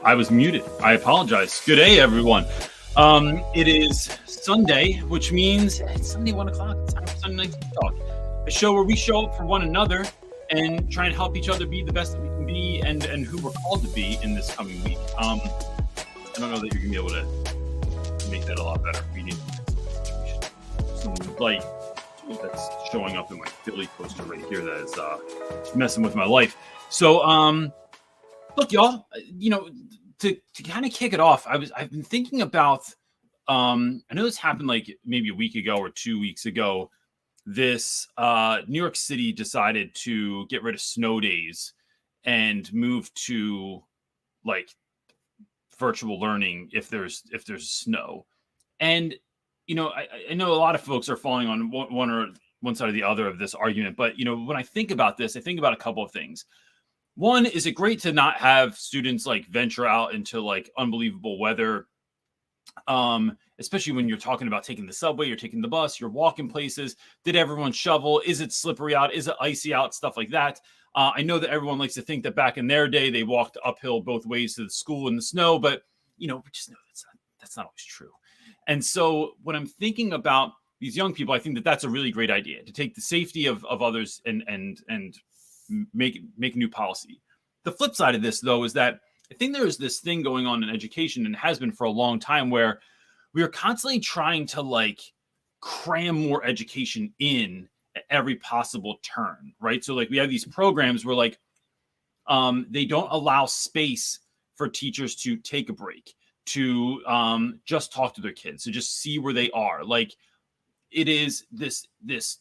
I was muted. I apologize. Good day, everyone. It is Sunday, which means it's Sunday 1 o'clock. It's time for Sunday Night Talk, a show where we show up for one another and try and help each other be the best that we can be and who we're called to be in this coming week. I don't know that you're gonna be able to make that a lot better. We need some light that's showing up in my Philly poster right here that is messing with my life. So look, y'all, to kind of kick it off, I've been thinking about I know this happened like maybe a week ago or 2 weeks ago. This New York City decided to get rid of snow days and move to like virtual learning if there's snow. And I know a lot of folks are falling on one side or the other of this argument, but when I think about this, I think about a couple of things. One, is it great to not have students like venture out into like unbelievable weather, especially when you're talking about taking the subway, you're taking the bus, you're walking places. Did everyone shovel? Is it slippery out? Is it icy out? Stuff like that. I know that everyone likes to think that back in their day, they walked uphill both ways to the school in the snow, but we just know that's not always true. And so when I'm thinking about these young people, I think that that's a really great idea to take the safety of others and make new policy. The flip side of this, though, is that I think there is this thing going on in education, and has been for a long time, where we are constantly trying to like cram more education in at every possible turn, right? So like we have these programs where like they don't allow space for teachers to take a break, to just talk to their kids, to just see where they are. Like it is this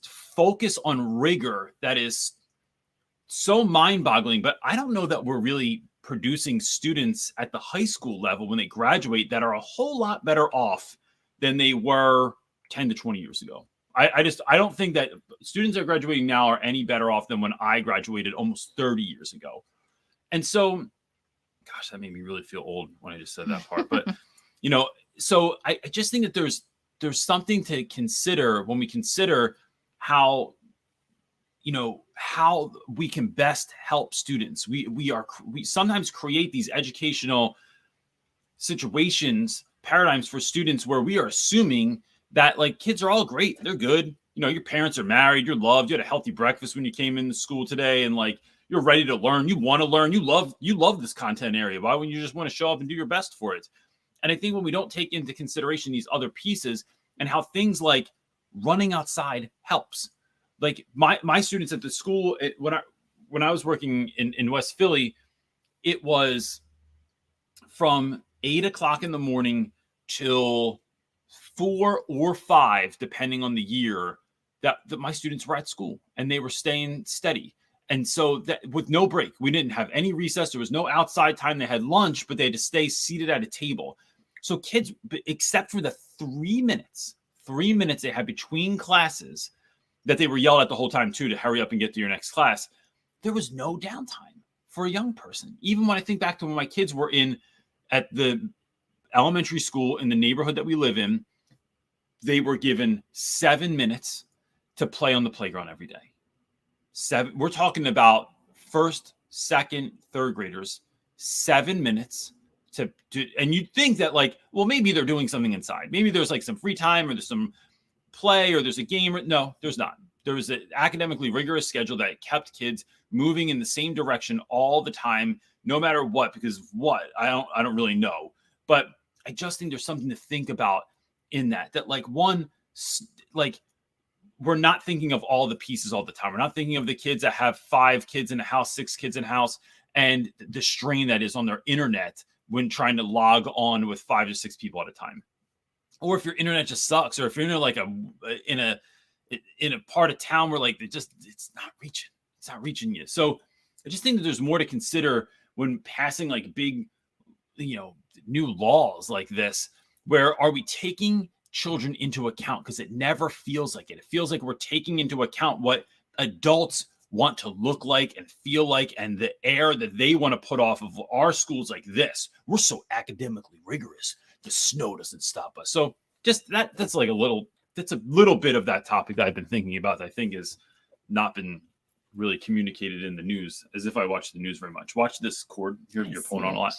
focus on rigor that is so mind-boggling, but I don't know that we're really producing students at the high school level when they graduate that are a whole lot better off than they were 10 to 20 years ago. I don't think that students that are graduating now are any better off than when I graduated almost 30 years ago. And so, gosh, that made me really feel old when I just said that part. But, so I just think that there's something to consider when we consider how we can best help students. We sometimes create these educational situations, paradigms for students where we are assuming that like kids are all great. They're good. Your parents are married. You're loved. You had a healthy breakfast when you came into school today. And like, you're ready to learn. You want to learn. You love this content area. Why wouldn't you just want to show up and do your best for it? And I think when we don't take into consideration these other pieces and how things like running outside helps. Like my students at the school, when I was working in West Philly, it was from 8 o'clock in the morning till 4 or 5, depending on the year, that my students were at school and they were staying steady. And so that with no break, we didn't have any recess. There was no outside time. They had lunch, but they had to stay seated at a table. So kids, except for the 3 minutes they had between classes, that they were yelled at the whole time too, to hurry up and get to your next class, there was no downtime for a young person. Even when I think back to when my kids were at the elementary school in the neighborhood that we live in, they were given 7 minutes to play on the playground every day. We're talking about first, second, third graders, 7 minutes to and you'd think that like, well, maybe they're doing something inside. Maybe there's like some free time or there's some play or there's a game. No, there's not. There was an academically rigorous schedule that kept kids moving in the same direction all the time, no matter what, because of what, I don't really know. But I just think there's something to think about in that like one, like we're not thinking of all the pieces all the time. We're not thinking of the kids that have 5 kids in a house, 6 kids in a house, and the strain that is on their internet when trying to log on with 5 to 6 people at a time. Or if your internet just sucks, or if you're in like in a part of town where like it's not reaching you. So I just think that there's more to consider when passing like big, new laws like this. Where are we taking children into account? Because it never feels like it. It feels like we're taking into account what adults want to look like and feel like, and the air that they want to put off of our schools like this. We're so academically rigorous. The snow doesn't stop us. So just that's a little bit of that topic that I've been thinking about that I think has not been really communicated in the news, as if I watch the news very much. Watch this cord. You're pulling on a lot.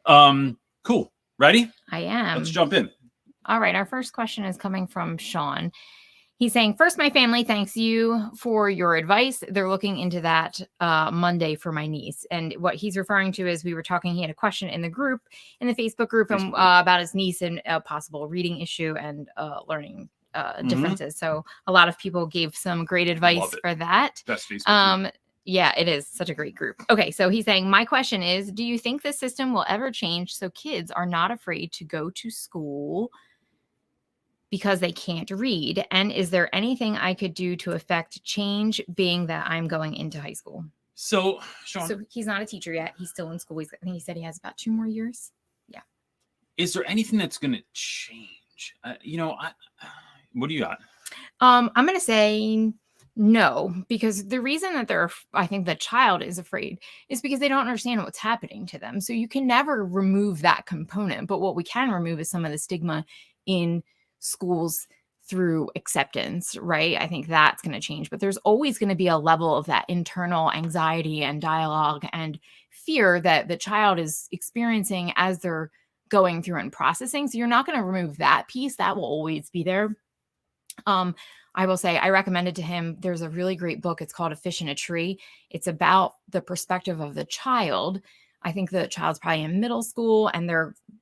Cool. Ready? I am. Let's jump in. All right. Our first question is coming from Sean. He's saying, first, my family thanks you for your advice. They're looking into that Monday for my niece. And what he's referring to is we were talking, he had a question in the group, in the Facebook group, about his niece and a possible reading issue and learning differences. So a lot of people gave some great advice for that. Best Facebook. Yeah, it is such a great group. Okay, so he's saying, my question is, do you think the system will ever change so kids are not afraid to go to school because they can't read? And is there anything I could do to affect change, being that I'm going into high school? So, Sean. So he's not a teacher yet. He's still in school. I think he said he has about 2 more years. Yeah. Is there anything that's going to change? What do you got? I'm going to say no, because the reason that I think the child is afraid is because they don't understand what's happening to them. So you can never remove that component. But what we can remove is some of the stigma in schools through acceptance, right? I think that's going to change. But there's always going to be a level of that internal anxiety and dialogue and fear that the child is experiencing as they're going through and processing. So you're not going to remove that piece. That will always be there. I will say I recommended to him, there's a really great book. It's called A Fish in a Tree. It's about the perspective of the child. I think the child's probably in middle school and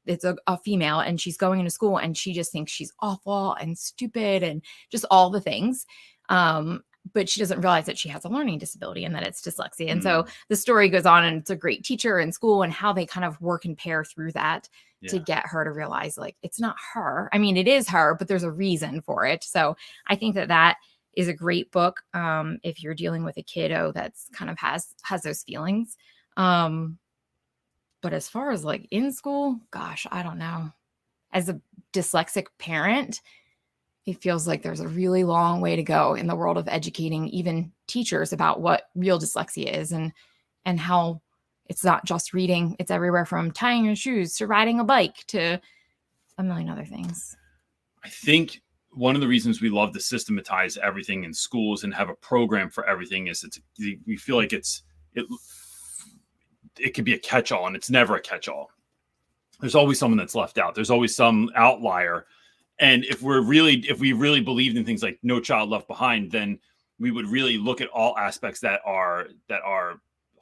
it's a female and she's going into school and she just thinks she's awful and stupid and just all the things. But she doesn't realize that she has a learning disability and that it's dyslexia. And so the story goes on, and it's a great teacher in school and how they kind of work and pair through that to get her to realize, like, it's not her. I mean, it is her, but there's a reason for it. So I think that is a great book if you're dealing with a kiddo that's kind of has those feelings. But as far as like in school, gosh, I don't know. As a dyslexic parent, it feels like there's a really long way to go in the world of educating even teachers about what real dyslexia is and how it's not just reading. It's everywhere from tying your shoes to riding a bike to a million other things. I think one of the reasons we love to systematize everything in schools and have a program for everything is we feel like it could be a catch-all, and it's never a catch-all. There's always someone that's left out. There's always some outlier. And if we really believed in things like No Child Left Behind, then we would really look at all aspects that are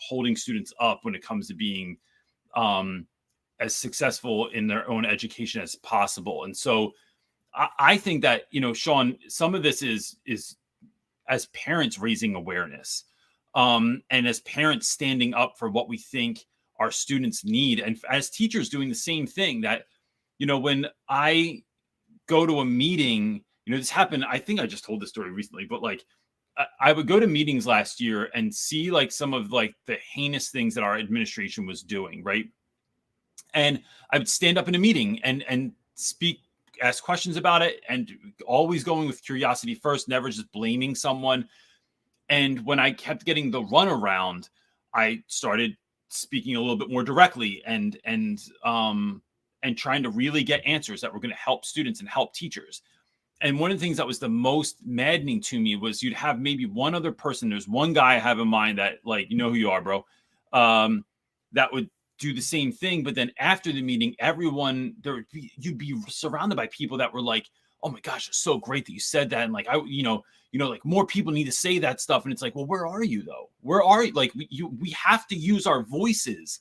holding students up when it comes to being as successful in their own education as possible. And so I think that, Sean, some of this is as parents raising awareness, and as parents standing up for what we think our students need, and as teachers doing the same thing. That, when I go to a meeting, this happened, I think I just told this story recently, but like I would go to meetings last year and see like some of like the heinous things that our administration was doing, right? And I would stand up in a meeting and speak, ask questions about it, and always going with curiosity first, never just blaming someone. And when I kept getting the runaround, I started speaking a little bit more directly and trying to really get answers that were going to help students and help teachers. And one of the things that was the most maddening to me was you'd have maybe one other person. There's one guy I have in mind that, like, who you are, bro, that would do the same thing. But then after the meeting, you'd be surrounded by people that were like, oh my gosh, it's so great that you said that. And like, like more people need to say that stuff. And it's like, well, where are you though? Where are you? Like we have to use our voices.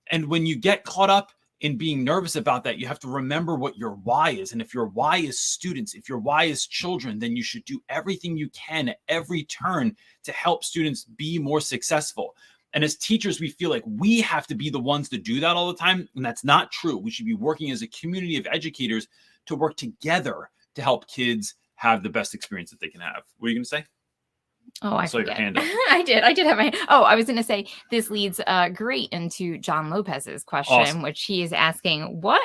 And when you get caught up in being nervous about that, you have to remember what your why is. And if your why is students, if your why is children, then you should do everything you can at every turn to help students be more successful. And as teachers, we feel like we have to be the ones to do that all the time. And that's not true. We should be working as a community of educators to work together to help kids have the best experience that they can have. What are you going to say? Oh, I saw your hand up. I did have my hand. Oh, I was going to say this leads great into John Lopez's question, awesome. Which he is asking, what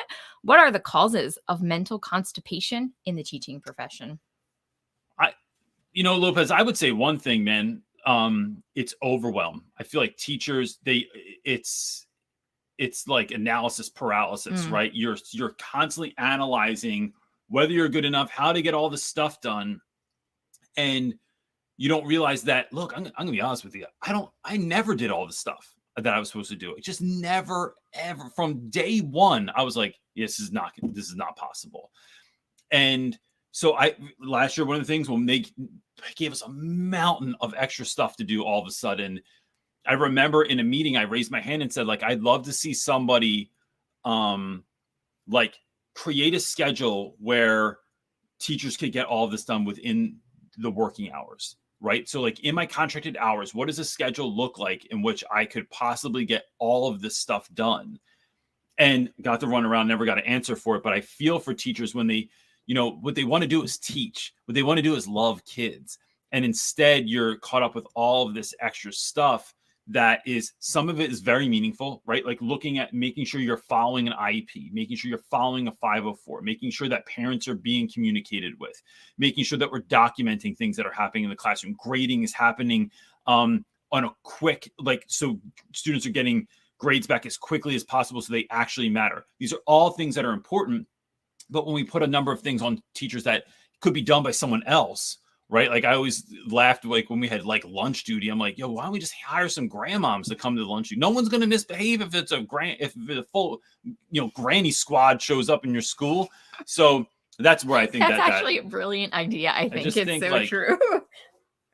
are the causes of mental constipation in the teaching profession? Lopez, I would say one thing, man, it's overwhelm. I feel like teachers, it's like analysis paralysis, right? You're constantly analyzing whether you're good enough, how to get all this stuff done. And you don't realize that, look, I'm going to be honest with you. I never did all this stuff. that I was supposed to do. It just never, ever from day one, I was like, this is not possible. And so last year, one of the things when they gave us a mountain of extra stuff to do, all of a sudden, I remember in a meeting, I raised my hand and said, like, I'd love to see somebody like create a schedule where teachers could get all of this done within the working hours, right? So like in my contracted hours, what does a schedule look like in which I could possibly get all of this stuff done? And got to run around, never got an answer for it. But I feel for teachers when they, what they want to do is teach. What they want to do is love kids. And instead you're caught up with all of this extra stuff that is, some of it is very meaningful, right? Like looking at making sure you're following an IEP, making sure you're following a 504, making sure that parents are being communicated with, making sure that we're documenting things that are happening in the classroom. Grading is happening on a quick, like, so students are getting grades back as quickly as possible so they actually matter. These are all things that are important. But when we put a number of things on teachers that could be done by someone else, right? Like I always laughed, like when we had like lunch duty, I'm like, yo, why don't we just hire some grandmoms to come to the lunch duty? No one's going to misbehave if it's a full, granny squad shows up in your school. So that's where I think that's actually a brilliant idea. I think it's so true.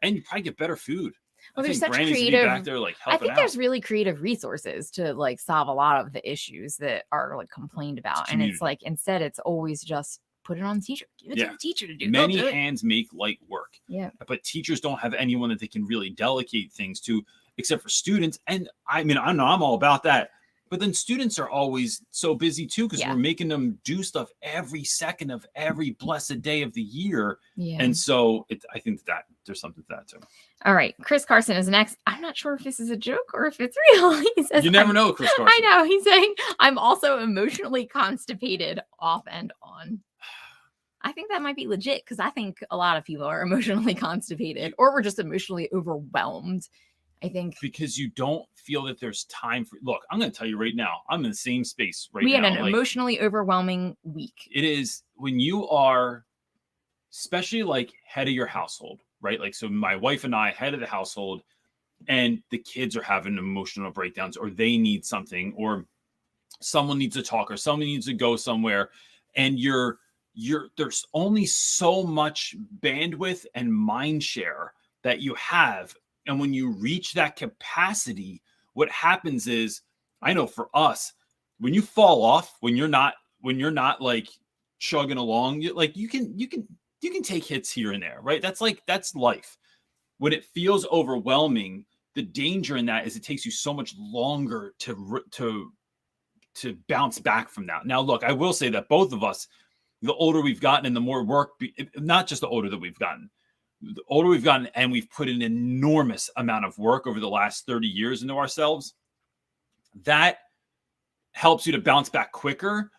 And you probably get better food. Well, there's such creative. Back there, like, I think there's really creative resources to like solve a lot of the issues that are like complained about, and it's like instead it's always just put it on the teacher. Give it to the teacher to do. Many hands make light work. Yeah, but teachers don't have anyone that they can really delegate things to, except for students. And I mean, I know I'm all about that. But then students are always so busy too, because we're making them do stuff every second of every blessed day of the year. Yeah. And so I think that there's something to that too. All right. Chris Carson is next. I'm not sure if this is a joke or if it's real. He says, you never know, Chris Carson. I know. He's saying, I'm also emotionally constipated off and on. I think that might be legit, because I think a lot of people are emotionally constipated, or we're just emotionally overwhelmed. I think because you don't feel that there's time for. Look, I'm going to tell you right now, I'm in the same space right now. We had an emotionally overwhelming week. It is when you are, especially like head of your household, right? Like, so my wife and I, head of the household, and the kids are having emotional breakdowns, or they need something, or someone needs to talk, or someone needs to go somewhere, and there's only so much bandwidth and mind share that you have. And when you reach that capacity, what happens is, I know for us, when you fall off, when you're not like chugging along, you can take hits here and there, right? That's life. When it feels overwhelming, the danger in that is it takes you so much longer to bounce back from that. Now, look, I will say that both of us, the older we've gotten and the more work, not just the older that we've gotten, the older we've gotten, and we've put an enormous amount of work over the last 30 years into ourselves, that helps you to bounce back quicker,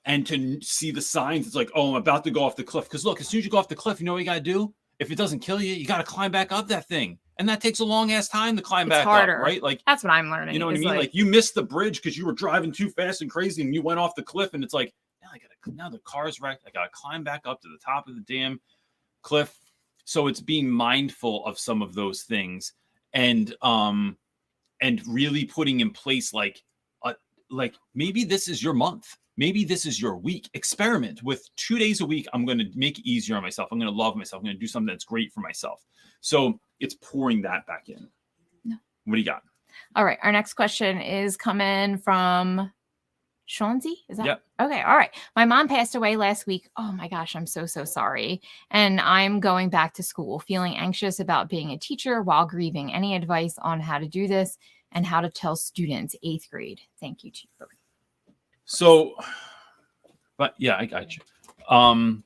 and to see the signs. It's like, oh, I'm about to go off the cliff. Because look, as soon as you go off the cliff, you know what you got to do? If it doesn't kill you, you got to climb back up that thing. And that takes a long ass time to climb back up, right? Like, that's what I'm learning. You know what I mean? Like you missed the bridge because you were driving too fast and crazy, and you went off the cliff, and it's like, now the car's wrecked. I got to climb back up to the top of the damn cliff. So it's being mindful of some of those things, and really putting in place like maybe this is your month. Maybe this is your week. Experiment with 2 days a week. I'm going to make it easier on myself. I'm going to love myself. I'm going to do something that's great for myself. So it's pouring that back in. No. What do you got? All right. Our next question is coming from Shawnzy. Is that? Yep. Okay. All right. My mom passed away last week. Oh my gosh. I'm so sorry. And I'm going back to school, feeling anxious about being a teacher while grieving. Any advice on how to do this and how to tell students 8th grade? Thank you to you both. So, but yeah, I got you.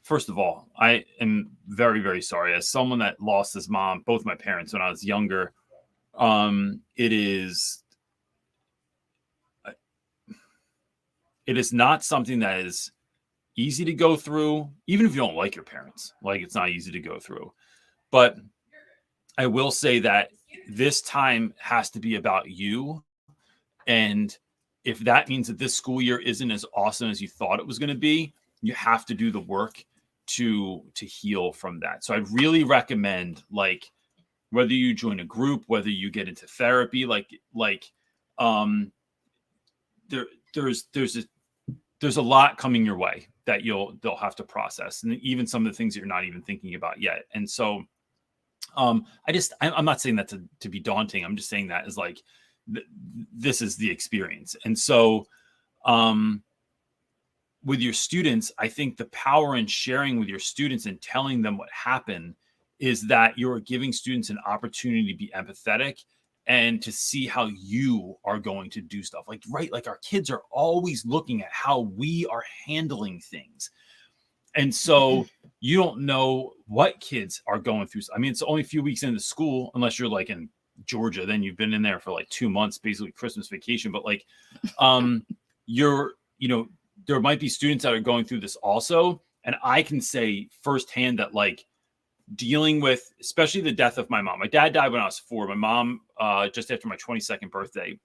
First of all, I am very, very sorry. As someone that lost his mom, both my parents, when I was younger, it is not something that is easy to go through, even if you don't like your parents. Like, it's not easy to go through. But I will say that this time has to be about you. And if that means that this school year isn't as awesome as you thought it was going to be, you have to do the work to heal from that. So I really recommend, like, whether you join a group, whether you get into therapy, um, there's a lot coming your way that they'll have to process, and even some of the things that you're not even thinking about yet. And so, I'm not saying that to be daunting. I'm just saying that as like, this is the experience. And so, with your students, I think the power in sharing with your students and telling them what happened is that you're giving students an opportunity to be empathetic and to see how you are going to do stuff. Like, right, like our kids are always looking at how we are handling things. And so you don't know what kids are going through. I mean, it's only a few weeks into school, unless you're like in Georgia, then you've been in there for like 2 months, basically Christmas vacation. But like, there might be students that are going through this also. And I can say firsthand that like dealing with, especially the death of my mom. My dad died when I was 4. My mom, just after my 22nd birthday.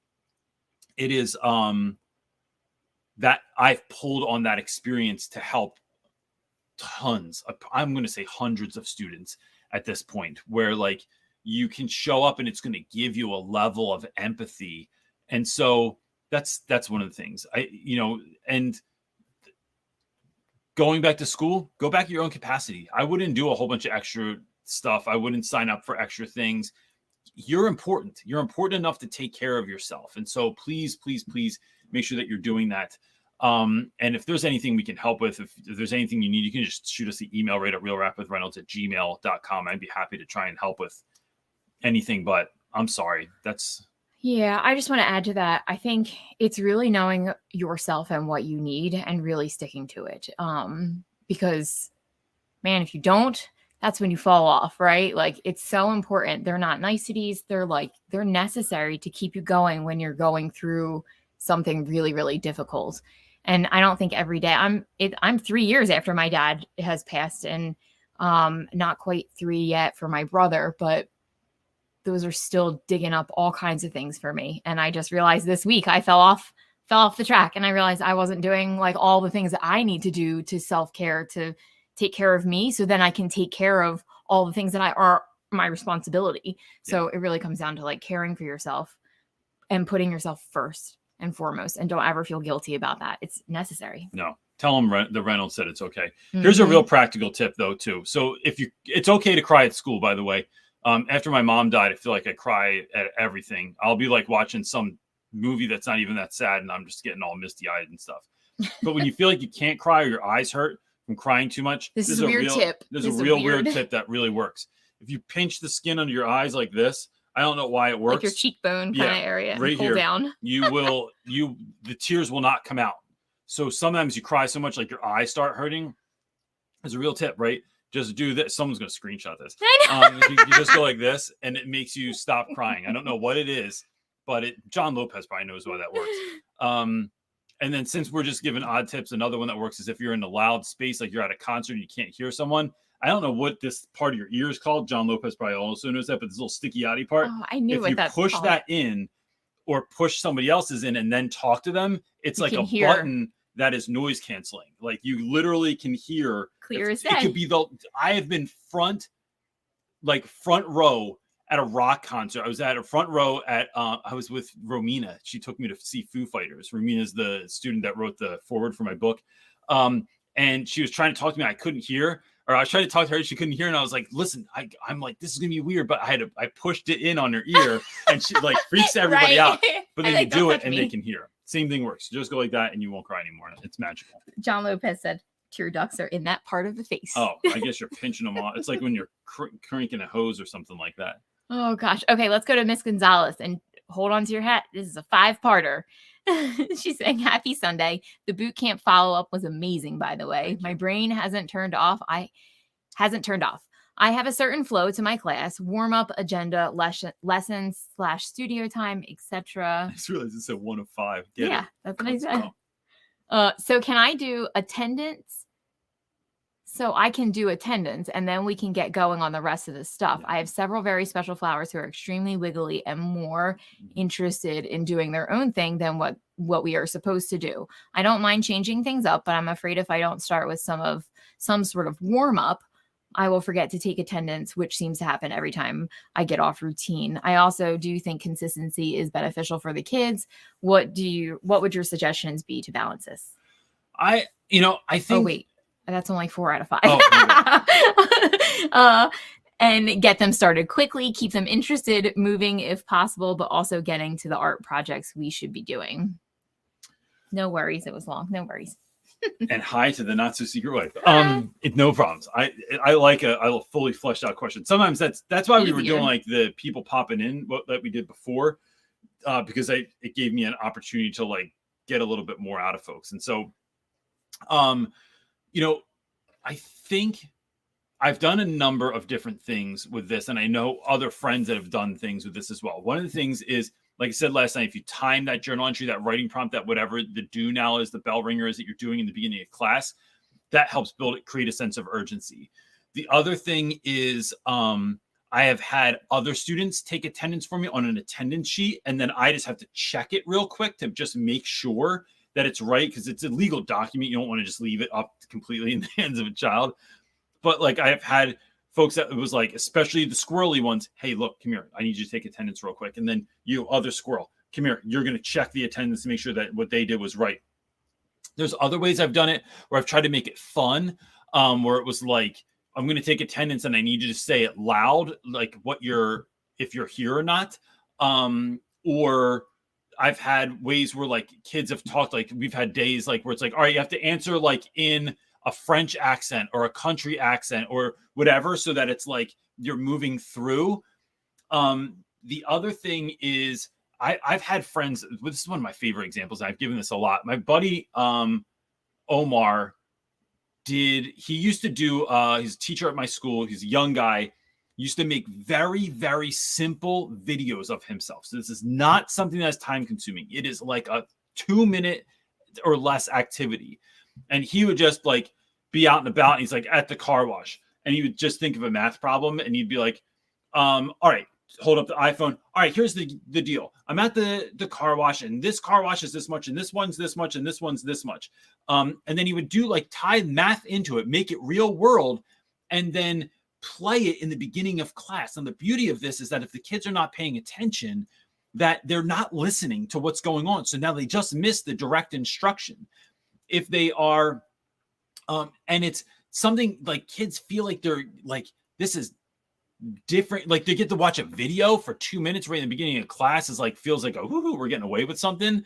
It is that I've pulled on that experience to help tons of, I'm going to say hundreds of students at this point, where like you can show up and it's going to give you a level of empathy. And so that's one of the things and going back to school, go back at your own capacity. I wouldn't do a whole bunch of extra stuff. I wouldn't sign up for extra things. You're important. You're important enough to take care of yourself. And so please, please, please make sure that you're doing that. And if there's anything we can help with, if there's anything you need, you can just shoot us the email right at realrapwithreynolds@gmail.com. I'd be happy to try and help with anything, but I'm sorry. Yeah, I just want to add to that. I think it's really knowing yourself and what you need and really sticking to it. Because, man, if you don't, that's when you fall off, right? Like, it's so important. They're not niceties. They're necessary to keep you going when you're going through something really, really difficult. And I don't think every day I'm 3 years after my dad has passed, and not quite 3 yet for my brother, but those are still digging up all kinds of things for me. And I just realized this week I fell off the track, and I realized I wasn't doing like all the things that I need to do to self-care, to take care of me, so then I can take care of all the things that are my responsibility. So it really comes down to like caring for yourself and putting yourself first and foremost. And don't ever feel guilty about that. It's necessary. No. Tell them the Reynolds said it's okay. Mm-hmm. Here's a real practical tip though, too. So it's okay to cry at school, by the way. After my mom died, I feel like I cry at everything. I'll be like watching some movie that's not even that sad, and I'm just getting all misty-eyed and stuff. But when you feel like you can't cry or your eyes hurt from crying too much, this is a weird tip. This is a real weird tip that really works. If you pinch the skin under your eyes like this, I don't know why it works. Like your cheekbone kind of area, right and pull here, down. The tears will not come out. So sometimes you cry so much like your eyes start hurting. It's a real tip, right? Just do this. Someone's going to screenshot this. You just go like this, and it makes you stop crying. I don't know what it is, but John Lopez probably knows why that works. And then since we're just giving odd tips, another one that works is if you're in a loud space, like you're at a concert and you can't hear someone. I don't know what this part of your ear is called. John Lopez probably also knows that, but this little sticky outy part. Oh, I knew what that's called. If you push that in or push somebody else's in and then talk to them, it's like a button that is noise canceling. Like you literally can hear clear as day. It could be I have been front row at a rock concert. I was at a front row at I was with Romina. She took me to see Foo Fighters. Romina's the student that wrote the foreword for my book. And she was trying to talk to me. I couldn't hear, or I was trying to talk to her. She couldn't hear. And I was like, listen, I'm like, this is going to be weird. But I pushed it in on her ear, and she like freaks everybody out. But then you do it and they can hear. Same thing works. You just go like that and you won't cry anymore. It's magical. John Lopez said tear ducts are in that part of the face. Oh, I guess you're pinching them off. It's like when you're cranking a hose or something like that. Oh, gosh. Okay, let's go to Miss Gonzalez and hold on to your hat. This is a 5-parter. She's saying, happy Sunday. The boot camp follow-up was amazing, by the way. My brain hasn't turned off. I have a certain flow to my class, warm-up, agenda, lessons / studio time, etc. I just realized it said 1 of 5. That's what I said. So can I do attendance? So I can do attendance, and then we can get going on the rest of the stuff. I have several very special flowers who are extremely wiggly and more interested in doing their own thing than what we are supposed to do. I don't mind changing things up, but I'm afraid if I don't start with some sort of warm up, I will forget to take attendance, which seems to happen every time I get off routine. I also do think consistency is beneficial for the kids. What would your suggestions be to balance this? I think. Oh, wait, that's only 4 out of 5. Oh, And get them started quickly, keep them interested, moving if possible, but also getting to the art projects we should be doing. No worries. It was long. No worries. And hi to the not so secret wife. No problems. I like a fully fleshed out question. Sometimes that's why we were doing like the people popping in that we did before, because it gave me an opportunity to like get a little bit more out of folks. And so, I think I've done a number of different things with this, and I know other friends that have done things with this as well. One of the things is, like I said last night, if you time that journal entry, that writing prompt, that whatever the do now is, the bell ringer is that you're doing in the beginning of class, that helps create a sense of urgency. The other thing is I have had other students take attendance for me on an attendance sheet, and then I just have to check it real quick to just make sure that it's right, because it's a legal document. You don't want to just leave it up completely in the hands of a child. But like I have had folks that it was like, especially the squirrely ones, hey, look, come here. I need you to take attendance real quick. And then you, other squirrel, come here. You're going to check the attendance to make sure that what they did was right. There's other ways I've done it where I've tried to make it fun, where it was like, I'm going to take attendance and I need you to say it loud, like if you're here or not. Or I've had ways where like kids have talked, like we've had days like where it's like, all right, you have to answer like in a French accent or a country accent or whatever, so that it's like you're moving through. The other thing is I've had friends, this is one of my favorite examples. I've given this a lot. My buddy, Omar he used to do, he's a teacher at my school. He's a young guy, used to make very, very simple videos of himself. So this is not something that's time consuming. It is like a 2-minute or less activity. And he would just like be out and about. And he's like at the car wash, and he would just think of a math problem, and he'd be like, all right, hold up the iPhone. All right, here's the deal. I'm at the car wash, and this car wash is this much, and this one's this much, and this one's this much. And then he would do like tie math into it, make it real world, and then play it in the beginning of class. And the beauty of this is that if the kids are not paying attention, that they're not listening to what's going on. So now they just miss the direct instruction. If they are, and it's something like kids feel like they're like, this is different. Like they get to watch a video for 2 minutes right in the beginning of class is like, feels like, oh, we're getting away with something.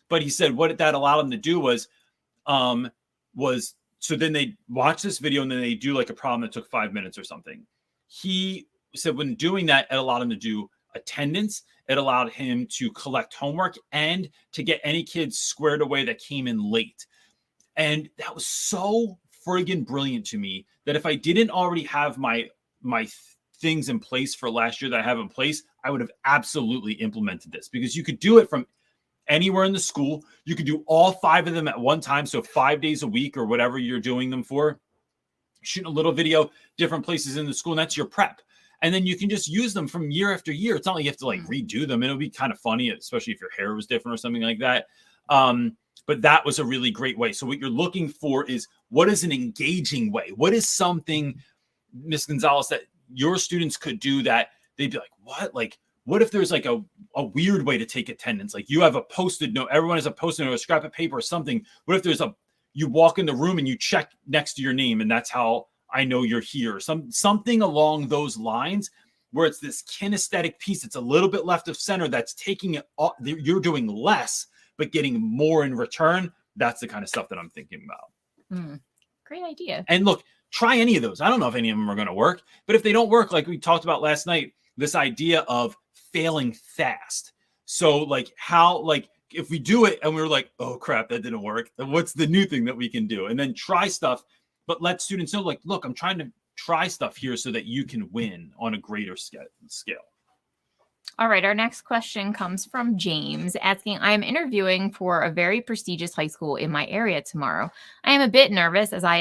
But he said what that allowed them to do was so then they watch this video and then they do like a problem that took 5 minutes or something. He said when doing that, it allowed him to do attendance. It allowed him to collect homework and to get any kids squared away that came in late. And that was so friggin' brilliant to me that if I didn't already have my things in place for last year that I have in place, I would have absolutely implemented this, because you could do it from anywhere in the school. You could do all 5 of them at one time. So 5 days a week or whatever you're doing them for, shooting a little video, different places in the school. And that's your prep. And then you can just use them from year after year. It's not like you have to like redo them. It'll be kind of funny, especially if your hair was different or something like that. But that was a really great way. So what you're looking for is, what is an engaging way? What is something, Ms. Gonzalez, that your students could do that they'd be like, what? Like, what if there's like a weird way to take attendance? Like you have a Post-it note, everyone has a Post-it note, a scrap of paper or something. What if there's you walk in the room and you check next to your name and that's how I know you're here? Something along those lines, where it's this kinesthetic piece. It's a little bit left of center that's taking it off. You're doing less, but getting more in return. That's the kind of stuff that I'm thinking about. Great idea. And look, try any of those. I don't know if any of them are going to work, but if they don't work, like we talked about last night, this idea of failing fast. So like if we do it and we're like, oh crap, that didn't work, then what's the new thing that we can do? And then try stuff, but let students know, like, look, I'm trying to try stuff here so that you can win on a greater scale. All right. Our next question comes from James asking, I am interviewing for a very prestigious high school in my area tomorrow. I am a bit nervous as I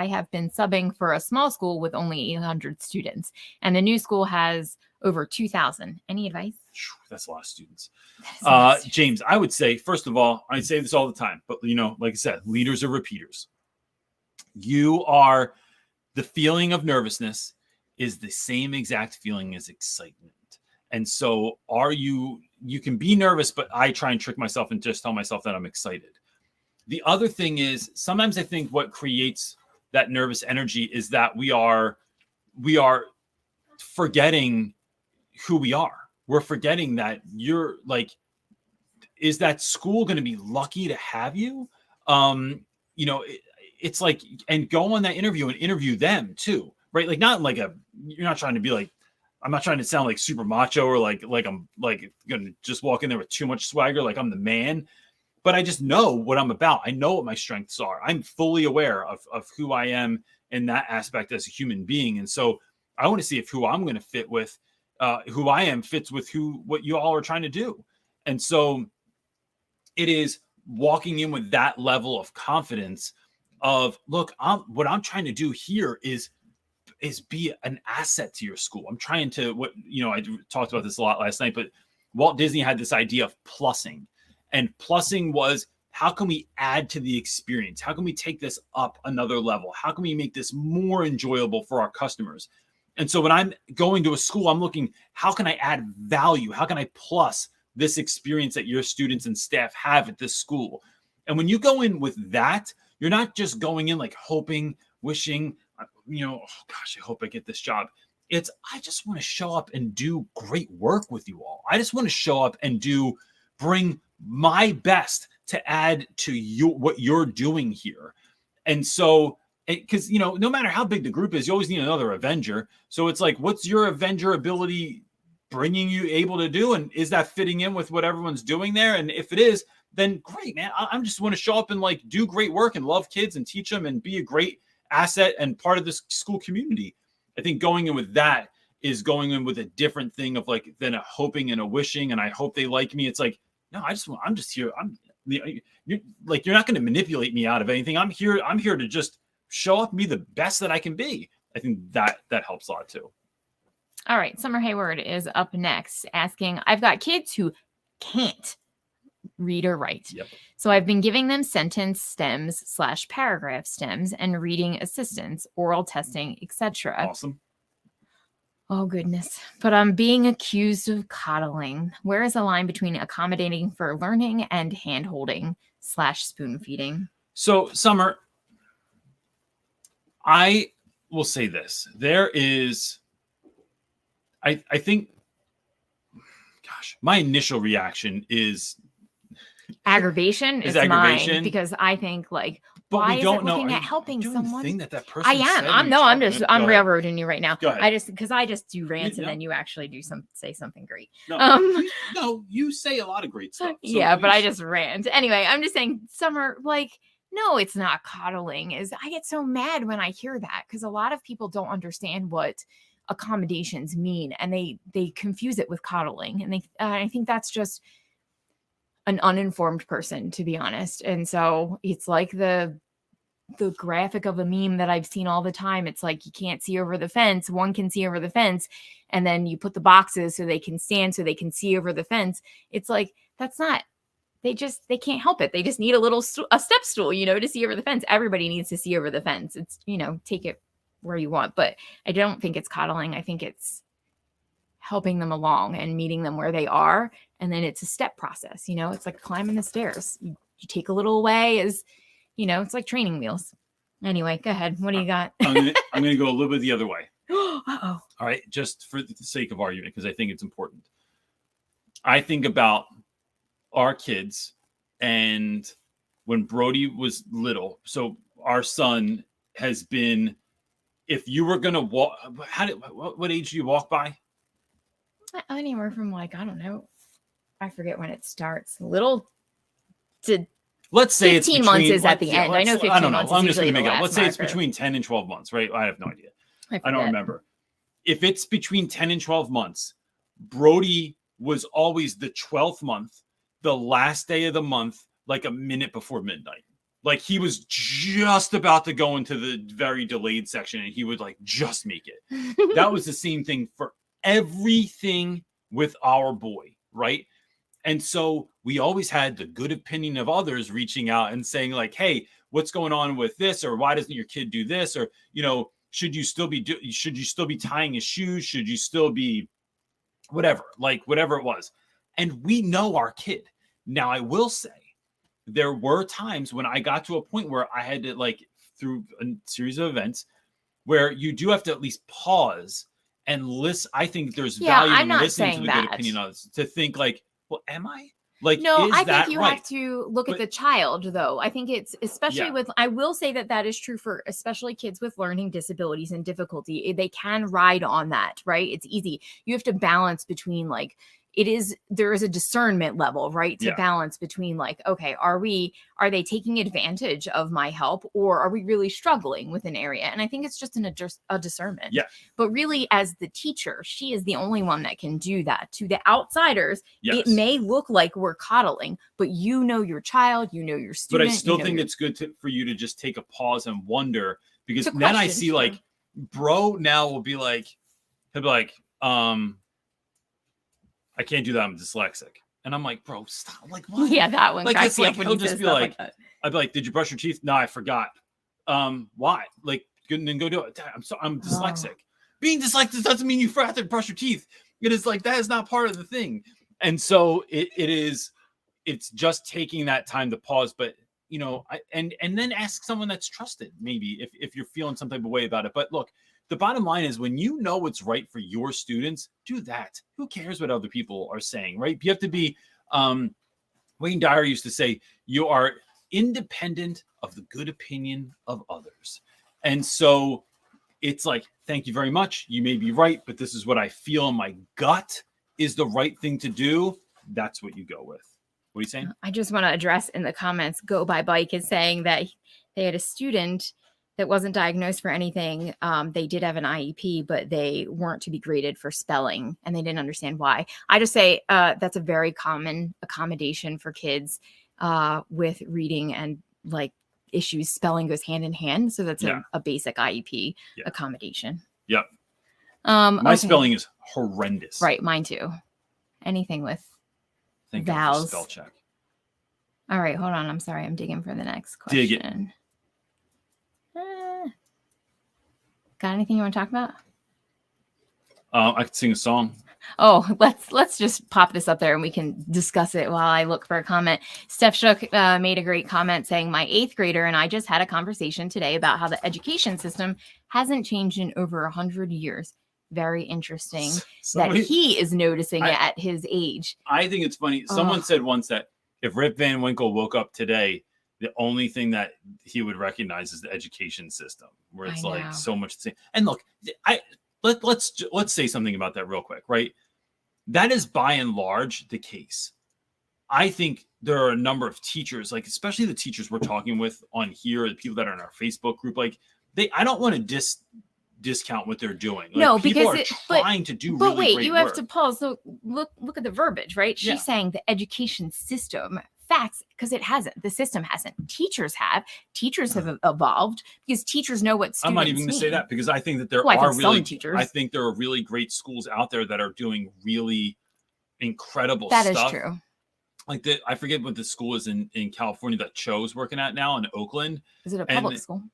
have been subbing for a small school with only 800 students, and the new school has over 2,000. Any advice? That's a lot of students. James, I would say, first of all, I say this all the time, but like I said, leaders are repeaters. You are the feeling of nervousness is the same exact feeling as excitement. And so you can be nervous, but I try and trick myself and just tell myself that I'm excited. The other thing is sometimes I think what creates that nervous energy is that we are forgetting who we are. We're forgetting that you're like, is that school going to be lucky to have you? It's like, and go on that interview and interview them too, right? Like not like you're not trying to be like, I'm not trying to sound like super macho or like I'm like going to just walk in there with too much swagger. Like I'm the man, but I just know what I'm about. I know what my strengths are. I'm fully aware of who I am in that aspect as a human being. And so I want to see if who I'm going to fit with, who I am fits with what you all are trying to do. And so it is walking in with that level of confidence of, look, what I'm trying to do here is be an asset to your school. I'm trying to, I talked about this a lot last night, but Walt Disney had this idea of plussing, and plussing was, how can we add to the experience? How can we take this up another level? How can we make this more enjoyable for our customers? And so when I'm going to a school, I'm looking, how can I add value? How can I plus this experience that your students and staff have at this school? And when you go in with that, you're not just going in like hoping, wishing, oh gosh, I hope I get this job. It's, I just want to show up and do great work with you all. I just want to show up and bring my best to add to what you're doing here. And so, because, no matter how big the group is, you always need another Avenger. So it's like, what's your Avenger ability bringing you able to do? And is that fitting in with what everyone's doing there? And if it is, then great, man. I just want to show up and like do great work and love kids and teach them and be a great asset and part of this school community. I think going in with that is going in with a different thing of like, than a hoping and a wishing. And I hope they like me. It's like, no, I'm just here. You're not going to manipulate me out of anything. I'm here to just show up and be the best that I can be. I think that helps a lot too. All right. Summer Hayward is up next asking, I've got kids who can't read or write. Yep. So I've been giving them sentence stems / paragraph stems and reading assistance, oral testing, etc. Awesome. Oh, goodness. But I'm being accused of coddling. Where is the line between accommodating for learning and hand-holding / spoon feeding? So, Summer, I will say this. There is, I think, gosh, my initial reaction is aggravation. Is aggravation mine, because I think like, but why we don't is it looking at helping someone? That person I am. I'm railroading you right now. Go ahead. I just do rants and then you actually say something great. No, you say a lot of great stuff. So yeah, but I just rant. Anyway, I'm just saying, Summer, like, no, it's not coddling. I get so mad when I hear that because a lot of people don't understand what accommodations mean and they confuse it with coddling, and I think that's just an uninformed person, to be honest. And so it's like the graphic of a meme that I've seen all the time. It's like, you can't see over the fence. One can see over the fence. And then you put the boxes so they can stand, so they can see over the fence. It's like, that's not, they can't help it. They just need a step stool, to see over the fence. Everybody needs to see over the fence. It's, take it where you want, but I don't think it's coddling. I think it's helping them along and meeting them where they are. And then it's a step process, it's like climbing the stairs. You take a little way as, it's like training wheels. Anyway, go ahead. What do you got? I'm going to go a little bit the other way. Uh-oh. All right. Just for the sake of argument, because I think it's important. I think about our kids and when Brody was little. So our son has been, if you were going to walk, what age do you walk by? Anywhere from like, I don't know. I forget when it starts. Little to let's say 15 it's between, months is at the end. I know 15 months. I don't know. I'm just going to make it up. Let's say it's between 10 and 12 months, right? I have no idea. I don't remember. If it's between 10 and 12 months, Brody was always the 12th month, the last day of the month, like a minute before midnight. Like he was just about to go into the very delayed section and he would like just make it. That was the same thing for everything with our boy, right? And so we always had the good opinion of others reaching out and saying like, hey, what's going on with this? Or why doesn't your kid do this? Or, Should you still be tying his shoes? Should you still be whatever it was? And we know our kid. Now, I will say there were times when I got to a point where I had to, like, through a series of events where you do have to at least pause and listen. I think there's value in listening to the good opinion of others, to think like, well, am I? Like, no, is I that think you right? have to look at the child, though. I think it's especially with, I will say that is true for especially kids with learning disabilities and difficulty. They can ride on that, right? It's easy. You have to balance between, like, there is a discernment level, right? To balance between, like, okay, are they taking advantage of my help, or are we really struggling with an area? And I think it's just a discernment. Yeah. But really, as the teacher, she is the only one that can do that. To the outsiders, it may look like we're coddling, but you know your child, you know your student. But I still think it's good for you to just take a pause and wonder, because then I see, like, bro now will be like, he'll be like, I can't do that, I'm dyslexic. And I'm like, bro, stop. Like, what? Yeah, that one. Like, it's like, he'll just be like, I'd be like, did you brush your teeth? No, I forgot. Why? Like, then go do it. I'm dyslexic. Being dyslexic doesn't mean you forgot to brush your teeth. It is like, that is not part of the thing. And so it's just taking that time to pause. But, you know, and then ask someone that's trusted, maybe, if you're feeling some type of way about it. But look, the bottom line is, when you know what's right for your students, do that. Who cares what other people are saying, right? You have to be, Wayne Dyer used to say, you are independent of the good opinion of others. And so it's like, thank you very much. You may be right, but this is what I feel in my gut is the right thing to do. That's what you go with. What are you saying? I just want to address in the comments, Go By Bike is saying that they had a student that wasn't diagnosed for anything. They did have an IEP, but they weren't to be graded for spelling, and they didn't understand why. I just say that's a very common accommodation for kids with reading and, like, issues. Spelling goes hand in hand, so that's a basic IEP accommodation. Yep. My spelling is horrendous. Right, mine too. Anything with vowels. Spell check. All right, hold on. I'm sorry. I'm digging for the next question. Dig it. Got anything you want to talk about? I could sing a song. Oh, let's just pop this up there and we can discuss it while I look for a comment. Steph Shook made a great comment saying, my 8th grader and I just had a conversation today about how the education system hasn't changed in over 100 years. Very interesting that he is noticing it at his age. I think it's funny. Someone said once that if Rip Van Winkle woke up today, the only thing that he would recognize is the education system, where it's like so much the same. And look, let's say something about that real quick, right? That is by and large the case. I think there are a number of teachers, like especially the teachers we're talking with on here, the people that are in our Facebook group, like I don't want to discount what they're doing. Like, no, people because are trying to do but really wait, great you work. have to pause. So look at the verbiage, right? She's saying the education system. Facts, because it hasn't. The system hasn't. Teachers have evolved because teachers know what students I'm not even going to say that, because I think that there are really teachers. I think there are really great schools out there that are doing really incredible stuff. That is true. Like I forget what the school is in California that Cho's working at now in Oakland. Is it a public school?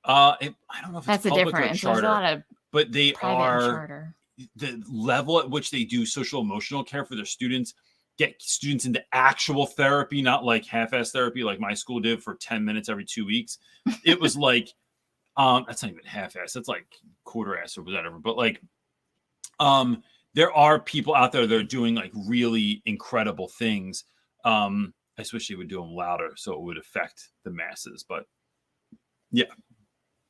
I don't know if it's public or There's charter. a lot of but they are charter. The level at which they do social emotional care for their students. Get students into actual therapy, not like half-ass therapy like my school did for 10 minutes every 2 weeks. It was like, that's not even half-ass. That's like quarter-ass or whatever. But like, there are people out there that are doing like really incredible things. I wish they would do them louder so it would affect the masses. But yeah.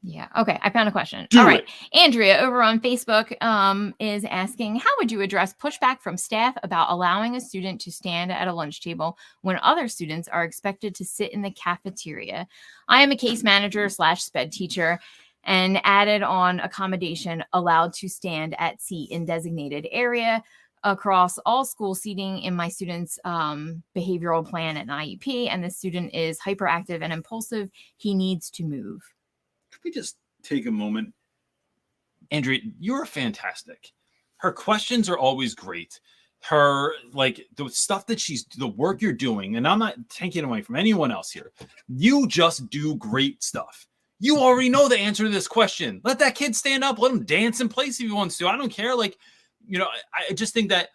Yeah. Okay. I found a question. All right. Andrea over on Facebook is asking, how would you address pushback from staff about allowing a student to stand at a lunch table when other students are expected to sit in the cafeteria? I am a case manager / sped teacher and added on accommodation allowed to stand at seat in designated area across all school seating in my student's behavioral plan at an IEP. And the student is hyperactive and impulsive. He needs to move. Could we just take a moment? Andrea, you're fantastic. Her questions are always great. Her, like, the stuff that the work you're doing, and I'm not taking away from anyone else here. You just do great stuff. You already know the answer to this question. Let that kid stand up. Let him dance in place if he wants to. I don't care. Like, I just think that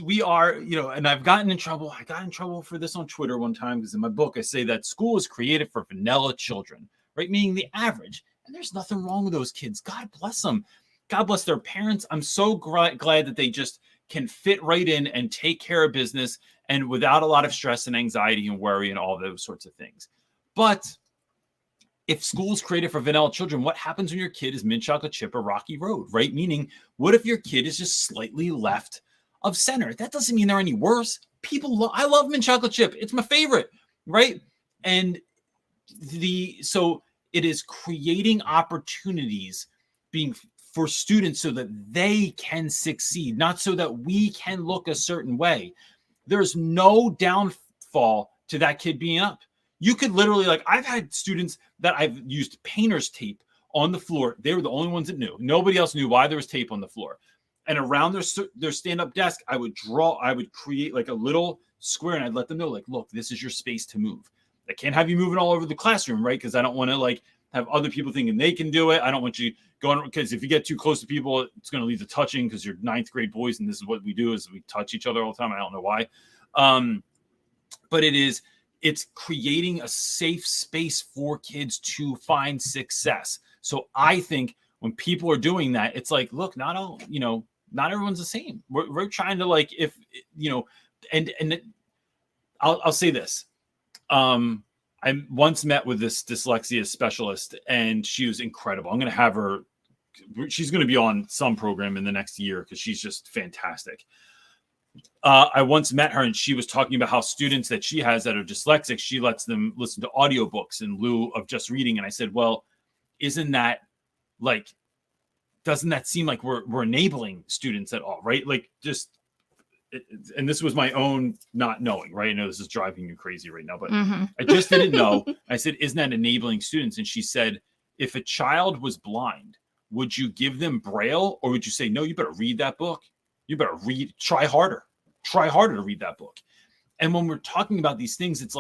we are, and I've gotten in trouble. I got in trouble for this on Twitter one time because in my book, I say that school is created for vanilla children, right? Meaning the average. And there's nothing wrong with those kids. God bless them. God bless their parents. I'm so glad that they just can fit right in and take care of business and without a lot of stress and anxiety and worry and all those sorts of things. But if school is created for vanilla children, what happens when your kid is mint chocolate chip or rocky road, right? Meaning, what if your kid is just slightly left of center? That doesn't mean they're any worse. I love mint chocolate chip. It's my favorite, right? And so it is creating opportunities for students so that they can succeed, not so that we can look a certain way. There's no downfall to that kid being up. You could literally, I've had students that I've used painter's tape on the floor. They were the only ones that knew. Nobody else knew why there was tape on the floor. And around their stand-up desk, I would create a little square, and I'd let them know, look, this is your space to move. I can't have you moving all over the classroom, right? Because I don't want to have other people thinking they can do it. I don't want you going, because if you get too close to people, it's going to lead to touching, because you're ninth grade boys, and this is what we do, is we touch each other all the time. I don't know why. But it's creating a safe space for kids to find success. So I think when people are doing that, it's look, not everyone's the same. We're trying to and I'll say this. I once met with this dyslexia specialist, and she was incredible. I'm going to have her. She's going to be on some program in the next year because she's just fantastic. I once met her, and she was talking about how students that she has that are dyslexic, she lets them listen to audiobooks in lieu of just reading. And I said, well, doesn't that seem like we're enabling students at all, right? And this was my own not knowing, right? I know this is driving you crazy right now, but I just didn't know. I said, isn't that enabling students? And she said, if a child was blind, would you give them Braille, or would you say, no, you better read that book? You better try harder to read that book. And when we're talking about these things, it's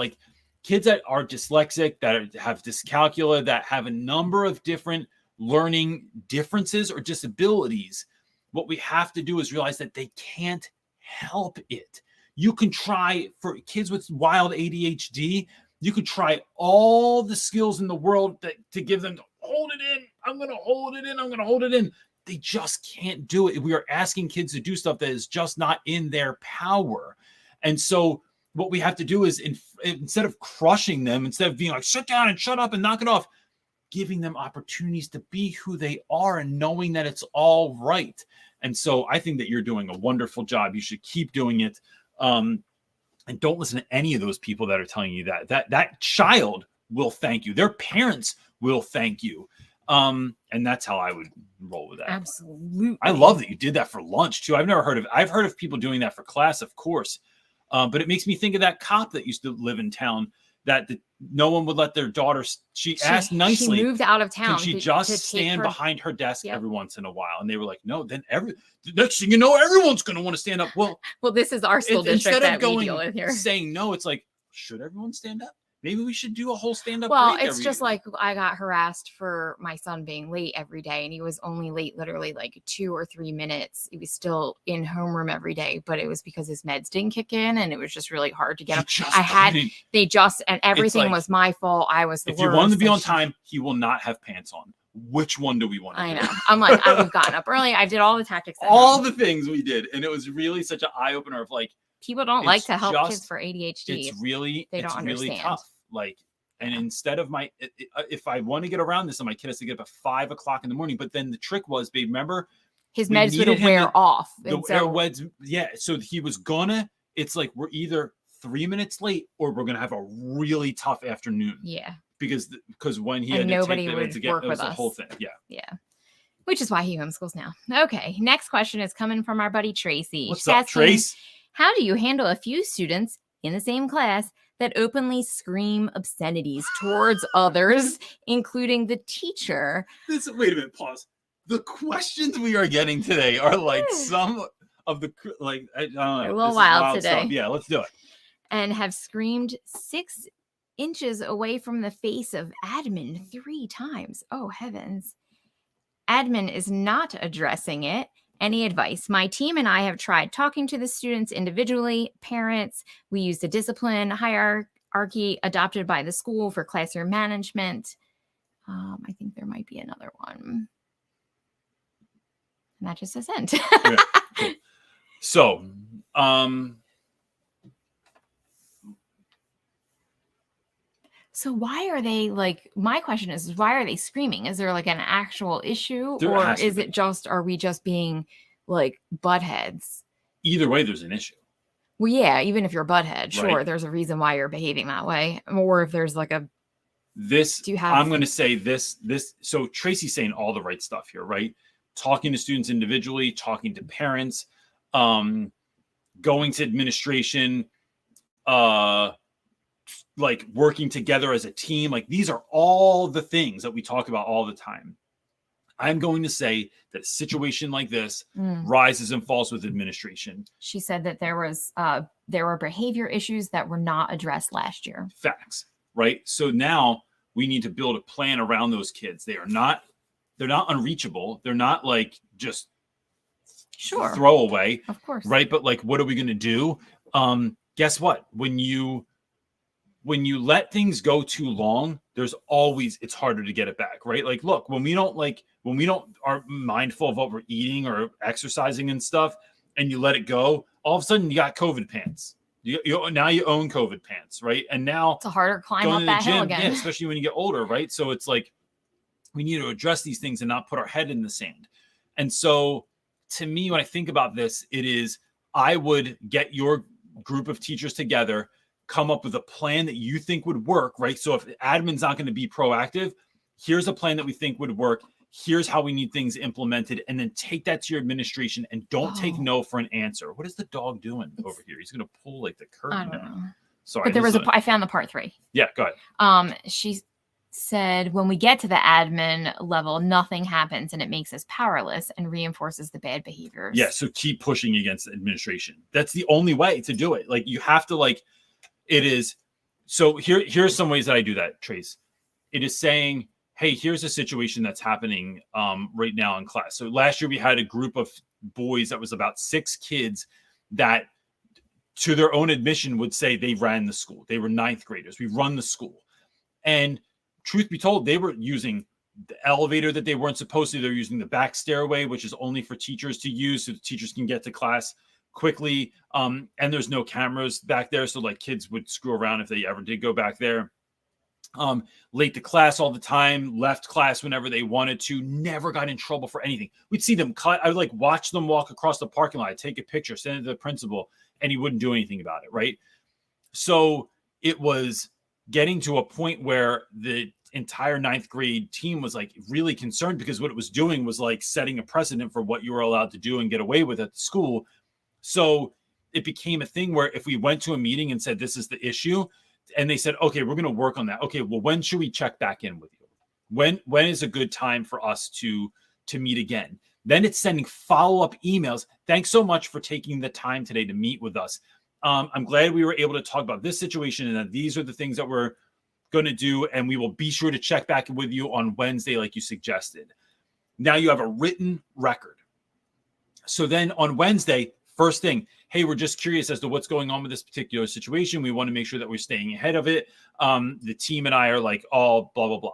kids that are dyslexic, that have dyscalculia, that have a number of different learning differences or disabilities. What we have to do is realize that they can't help it. You can try, for kids with wild ADHD, you could try all the skills in the world to give them to hold it in. I'm going to hold it in. I'm going to hold it in. They just can't do it. We are asking kids to do stuff that is just not in their power. And so what we have to do is, instead of crushing them, instead of being sit down and shut up and knock it off, giving them opportunities to be who they are and knowing that it's all right. And so I think that you're doing a wonderful job. You should keep doing it. And don't listen to any of those people that are telling you that child will thank you. Their parents will thank you. And that's how I would roll with that. Absolutely. I love that you did that for lunch too. I've heard of people doing that for class, of course. But it makes me think of that cop that used to live in town that no one would let their daughter. She asked nicely. She moved out of town. Can she just stand behind her desk every once in a while? And they were like, no, then next thing you know, everyone's going to want to stand up. Well, this is our school district that we deal with here. Saying no, it's should everyone stand up? Maybe we should do a whole stand-up. Well, it's just I got harassed for my son being late every day, and he was only late literally 2 or 3 minutes. He was still in homeroom every day, but it was because his meds didn't kick in, and it was just really hard to get him. And everything was my fault. I was the worst. If you want him to be on time, he will not have pants on. Which one do we want to do? I know. I'm I would have gotten up early. I did all the tactics. All the things we did, and it was really such an eye-opener of people don't like to help kids for ADHD. They don't understand. Really tough. And instead of if I want to get around this, my kid has to get up at 5 o'clock in the morning. But then the trick was, babe, remember, his meds would wear off. So he was gonna. It's we're either 3 minutes late or we're gonna have a really tough afternoon. Yeah. Because when he had nobody to would take work it was with the us. whole thing. Yeah. Yeah. Which is why he homeschools now. Okay. Next question is coming from our buddy Tracy. What's up, Trace? How do you handle a few students in the same class that openly scream obscenities towards others, including the teacher? Wait a minute, pause. The questions we are getting today are some of the I don't know, a little wild today. Stuff. Yeah, let's do it. And have screamed 6 inches away from the face of admin 3 times. Oh, heavens. Admin is not addressing it. Any advice? My team and I have tried talking to the students individually, parents. We used a discipline hierarchy adopted by the school for classroom management. I think there might be another one. And that just says end. Yeah, cool. So, so why are they like, my question is why are they screaming? Is there like an actual issue, There or has to is be. it just, are we just being like buttheads? Either way, there's an issue. Well, yeah, even if you're a butthead, sure, Right. there's a reason why you're behaving that way. Or if there's like a, do you have, I'm going to say this, so Tracy's saying all the right stuff here, right? Talking to students individually, talking to parents, going to administration, like working together as a team. Like these are all the things that we talk about all the time. I'm going to say that a situation like this rises and falls with administration. She said that there were behavior issues that were not addressed last year. Facts, right? So now we need to build a plan around those kids. They're not unreachable. They're not like just throwaway, of course, right? But like, what are we going to do? Guess what? When you let things go too long, it's harder to get it back, right? Like, look, when we don't are mindful of what we're eating or exercising and stuff, and you let it go, all of a sudden you got COVID pants. Now you own COVID pants, right? And now it's a harder climb up that hill again. Yeah, especially when you get older, right? So it's like we need to address these things and not put our head in the sand. And so to me, when I think about this, it is I would get your group of teachers together, come up with a plan that you think would work, right? So if admin's not going to be proactive, here's a plan that we think would work. Here's how we need things implemented, and then take that to your administration and don't take no for an answer. What is the dog doing over here? He's going to pull like the curtain. I don't know. Sorry. But I found the part 3. Yeah, go ahead. She said, when we get to the admin level, nothing happens and it makes us powerless and reinforces the bad behaviors. Yeah. So keep pushing against the administration. That's the only way to do it. Like you have to it is. So here's some ways that I do that, Trace. It is saying, hey, here's a situation that's happening right now in class. So last year we had a group of boys that was about 6 kids that to their own admission would say they ran the school. They were 9th graders. We run the school. And truth be told, they were using the elevator that they weren't supposed to. They're using the back stairway, which is only for teachers to use so the teachers can get to class quickly. And there's no cameras back there. So like kids would screw around if they ever did go back there. Late to class all the time, left class whenever they wanted to, never got in trouble for anything. We'd see them cut. I would like watch them walk across the parking lot, take a picture, send it to the principal, and he wouldn't do anything about it. Right. So it was getting to a point where the entire 9th grade team was like really concerned because what it was doing was like setting a precedent for what you were allowed to do and get away with at the school. So it became a thing where if we went to a meeting and said, this is the issue, and they said, okay, we're going to work on that. Okay, well, when should we check back in with you? When is a good time for us to meet again? Then it's sending follow-up emails. Thanks so much for taking the time today to meet with us. I'm glad we were able to talk about this situation and that these are the things that we're going to do. And we will be sure to check back with you on Wednesday, like you suggested. Now you have a written record. So then on Wednesday, first thing, hey, we're just curious as to what's going on with this particular situation. We want to make sure that we're staying ahead of it. The team and I are like, all blah, blah, blah.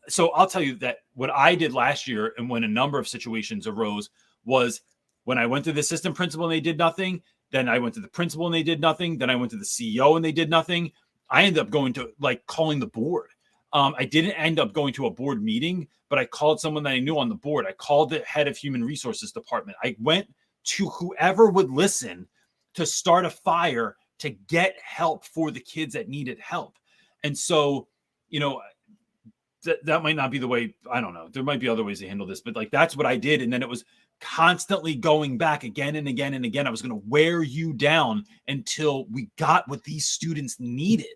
So I'll tell you that what I did last year and when a number of situations arose was when I went to the assistant principal and they did nothing, then I went to the principal and they did nothing, then I went to the CEO and they did nothing. I ended up going to like calling the board. I didn't end up going to a board meeting, but I called someone that I knew on the board. I called the head of human resources department. I went to whoever would listen to start a fire to get help for the kids that needed help. And so, you know, that might not be the way, I don't know. There might be other ways to handle this, but like, that's what I did. And then it was constantly going back again and again and again. I was going to wear you down until we got what these students needed.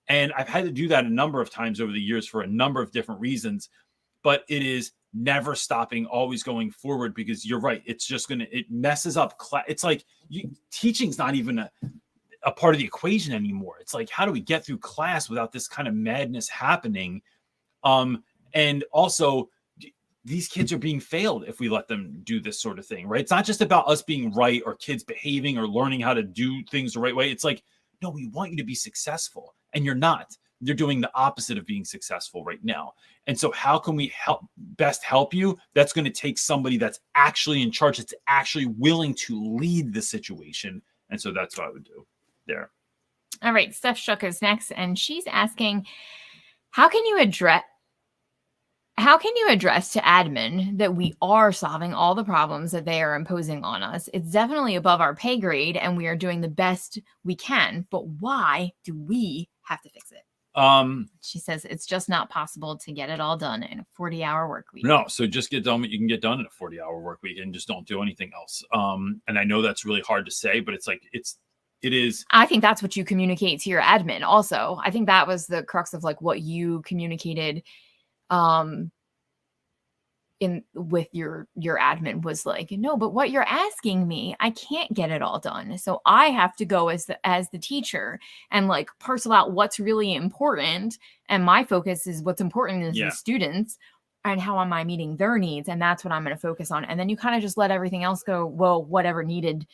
And I've had to do that a number of times over the years for a number of different reasons, but it is never stopping, always going forward, because you're right. It's just it messes up class. It's like teaching's not even a part of the equation anymore. It's like, how do we get through class without this kind of madness happening? And also, these kids are being failed if we let them do this sort of thing, right? It's not just about us being right or kids behaving or learning how to do things the right way. It's like, no, we want you to be successful, and you're not. You're doing the opposite of being successful right now. And so how can we best help you? That's going to take somebody that's actually in charge, that's actually willing to lead the situation. And so that's what I would do there. All right, Steph Shuck is next, and she's asking, how can you address to admin that we are solving all the problems that they are imposing on us? It's definitely above our pay grade, and we are doing the best we can, but why do we have to fix it? She says it's just not possible to get it all done in a 40-hour work week. No, so just get done what you can get done in a 40-hour work week and just don't do anything else. And I know that's really hard to say, but it's like it is. I think that's what you communicate to your admin also. I think that was the crux of like what you communicated with your admin was like, no, but what you're asking me, I can't get it all done. So I have to go as the teacher and like parcel out what's really important. And my focus is what's important is the students and how am I meeting their needs. And that's what I'm going to focus on. And then you kind of just let everything else go. Well, whatever needed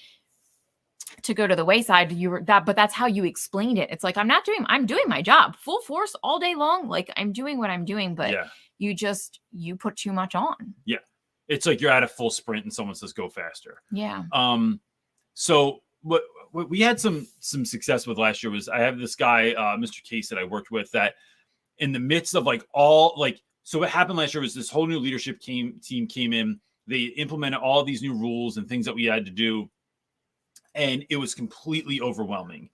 to go to the wayside, but that's how you explained it. It's like, I'm doing my job full force all day long. Like I'm doing what I'm doing, but you put too much on. Yeah. It's like you're at a full sprint and someone says, go faster. Yeah. So what we had some success with last year was I have this guy, Mr. Case, that I worked with, that in the midst of so what happened last year was this whole new leadership team came in. They implemented all these new rules and things that we had to do. And it was completely overwhelming.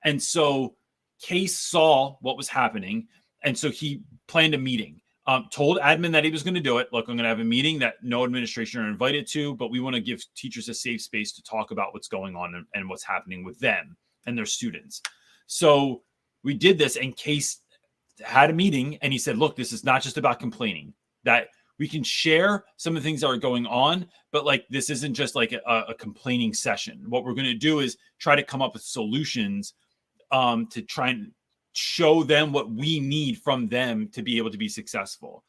And so Case saw what was happening. And so he planned a meeting, told admin that he was going to do it. Look, I'm going to have a meeting that no administration are invited to, but we want to give teachers a safe space to talk about what's going on and what's happening with them and their students. So we did this, and Case had a meeting, and he said, look, this is not just about complaining, that we can share some of the things that are going on, but like, this isn't just like a complaining session. What we're going to do is try to come up with solutions to try and show them what we need from them to be able to be successful.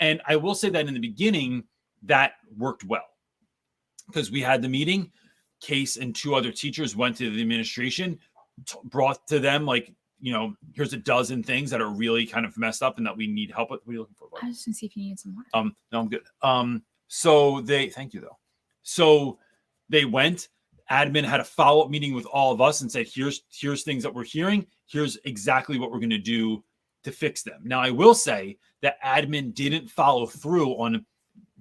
And I will say that in the beginning, that worked well because we had the meeting. Case and two other teachers went to the administration, brought to them like, here's a dozen things that are really kind of messed up and that we need help with. What are you looking for? I was just gonna see if you need some water. No, I'm good. Thank you though. So they went, admin had a follow-up meeting with all of us and said, here's things that we're hearing. Here's exactly what we're going to do to fix them. Now, I will say that admin didn't follow through on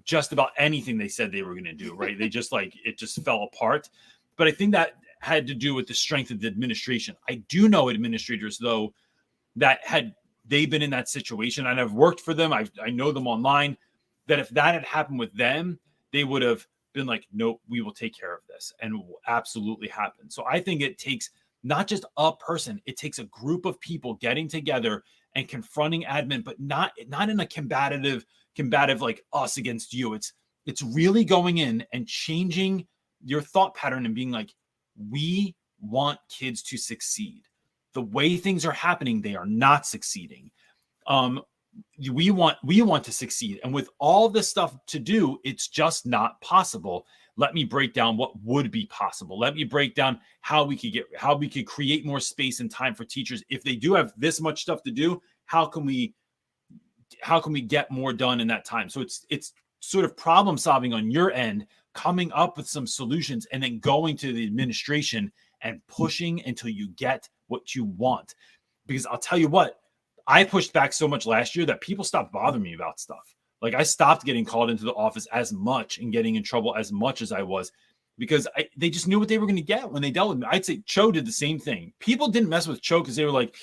just about anything they said they were going to do, right? They just it just fell apart. But I think that had to do with the strength of the administration. I do know administrators, though, that had they been in that situation, and I've worked for them, I know them online, that if that had happened with them, they would have been like, nope, we will take care of this, and it will absolutely happen. So I think it takes not just a person, it takes a group of people getting together and confronting admin, but not in a combative like us against you. It's really going in and changing your thought pattern and being like, we want kids to succeed. The way things are happening, they are not succeeding. We want to succeed. And with all this stuff to do, it's just not possible. Let me break down what would be possible. Let me break down how we could create more space and time for teachers. If they do have this much stuff to do, how can we get more done in that time? So it's sort of problem solving on your end, coming up with some solutions, and then going to the administration and pushing until you get what you want. Because I'll tell you what, I pushed back so much last year that people stopped bothering me about stuff. Like I stopped getting called into the office as much and getting in trouble as much as I was, because they just knew what they were going to get when they dealt with me. I'd say Cho did the same thing. People didn't mess with Cho because they were like,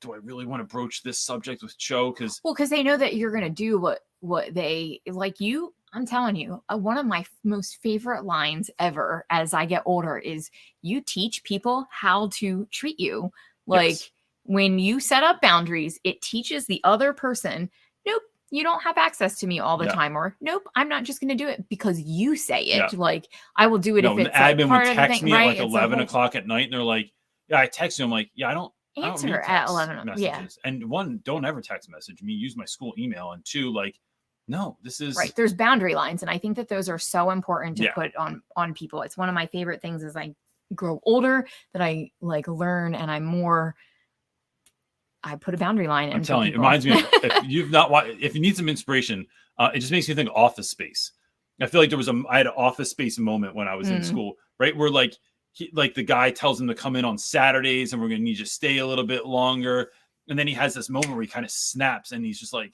do I really want to broach this subject with Cho? Because they know that you're going to do what they like you. I'm telling you, one of my most favorite lines ever as I get older is, you teach people how to treat you. Like, yes. When you set up boundaries, it teaches the other person, nope, you don't have access to me all the time. Or, nope, I'm not just going to do it because you say it. Yeah. Like, I will do it if it's admin part would text of the thing, me right? at like 11 o'clock at night, and they're like, Yeah, I text you. I'm like, yeah, I don't Answer read at text 11. Yeah. messages. And one, don't ever text message me. Use my school email. And two, like, no, this is Right. There's boundary lines. And I think that those are so important to Yeah. put on people. It's one of my favorite things as I grow older that I like learn, and I put a boundary line in. I'm telling you, it reminds me of, if you need some inspiration, it just makes me think Office Space. I feel like I had an Office Space moment when I was in school, right? Where like the guy tells him to come in on Saturdays and we're going to need you to stay a little bit longer. And then he has this moment where he kind of snaps and he's just like,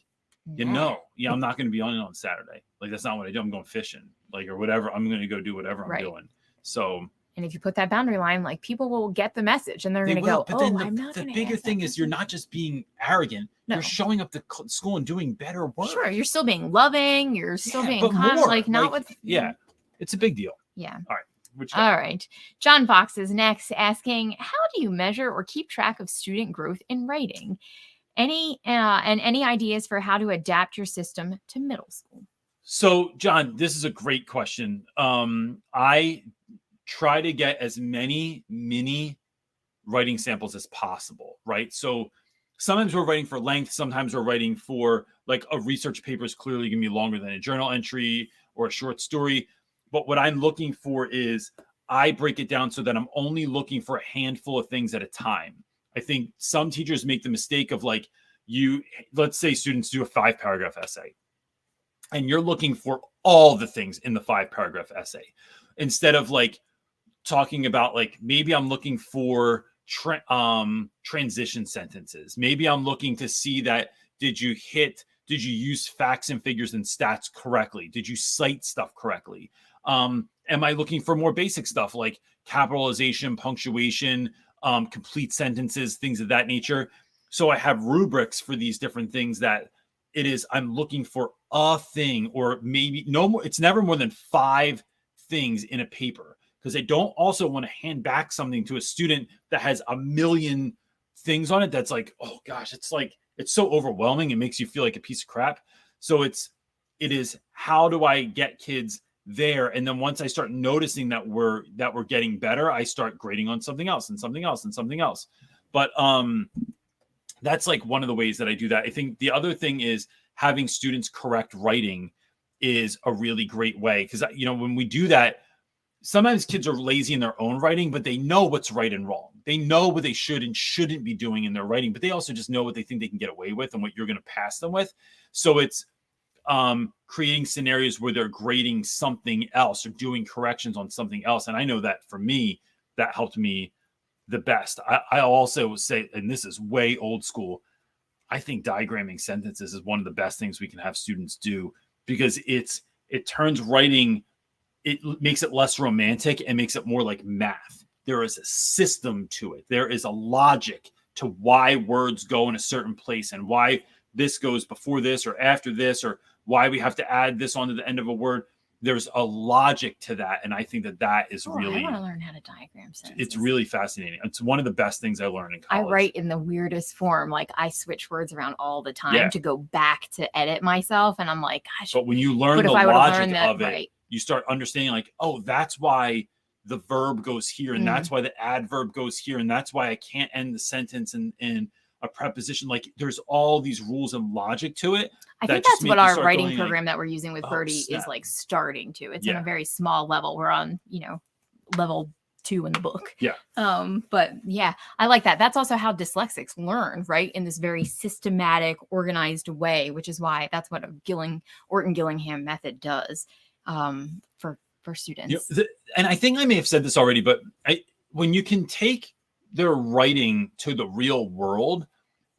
I'm not going to be on Saturday. Like, that's not what I do. I'm going fishing, like, or whatever. I'm going to go do whatever I'm doing. So, and if you put that boundary line, like, people will get the message and they're going to go, but then I'm not the going to. bigger thing is you're not just being arrogant. No. You're showing up to school and doing better work. Sure. You're still being loving. You're still being kind, like, not with. Yeah. It's a big deal. Yeah. All right. All right. John Fox is next, asking, how do you measure or keep track of student growth in writing? Any ideas for how to adapt your system to middle school? So, John, this is a great question. I try to get as many mini writing samples as possible, right? So sometimes we're writing for length. Sometimes we're writing for, like, a research paper is clearly going to be longer than a journal entry or a short story. But what I'm looking for is I break it down so that I'm only looking for a handful of things at a time. I think some teachers make the mistake of, like, let's say students do a 5-paragraph essay and you're looking for all the things in the 5-paragraph essay instead of, like, talking about, like, maybe I'm looking for transition sentences. Maybe I'm looking to see that did you use facts and figures and stats correctly? Did you cite stuff correctly? Am I looking for more basic stuff like capitalization, punctuation, complete sentences, things of that nature? So I have rubrics for these different things that I'm looking for a thing, or maybe no more. It's never more than 5 things in a paper, because I don't also want to hand back something to a student that has a million things on it. That's like, oh gosh, it's so overwhelming. It makes you feel like a piece of crap. So it is how do I get kids there? And then once I start noticing that we're getting better, I start grading on something else and something else and something else. But that's like one of the ways that I do that. I think the other thing is having students correct writing is a really great way, because, you know, when we do that, sometimes kids are lazy in their own writing, but they know what's right and wrong. They know what they should and shouldn't be doing in their writing, but they also just know what they think they can get away with and what you're going to pass them with. So it's creating scenarios where they're grading something else or doing corrections on something else. And I know that for me, that helped me the best. I also say, and this is way old school, I think diagramming sentences is one of the best things we can have students do, because it turns writing, it makes it less romantic and makes it more like math. There is a system to it. There is a logic to why words go in a certain place and why this goes before this or after this, or why we have to add this onto the end of a word. There's a logic to that. And I think that is really, I want to learn how to diagram sentences. It's really fascinating. It's one of the best things I learned in college. I write in the weirdest form. Like, I switch words around all the time to go back to edit myself. And I'm like, gosh. But when you learn the logic of it, you start understanding, like, oh, that's why the verb goes here. And that's why the adverb goes here. And that's why I can't end the sentence in a preposition. Like, there's all these rules and logic to it. I think that's what our writing program that we're using with Birdie is like starting to. It's on a very small level. We're on, level 2 in the book. Yeah. But yeah, I like that. That's also how dyslexics learn, right? In this very systematic, organized way, which is why that's what a Orton Gillingham method does for students. And I think I may have said this already, but when you can take their writing to the real world,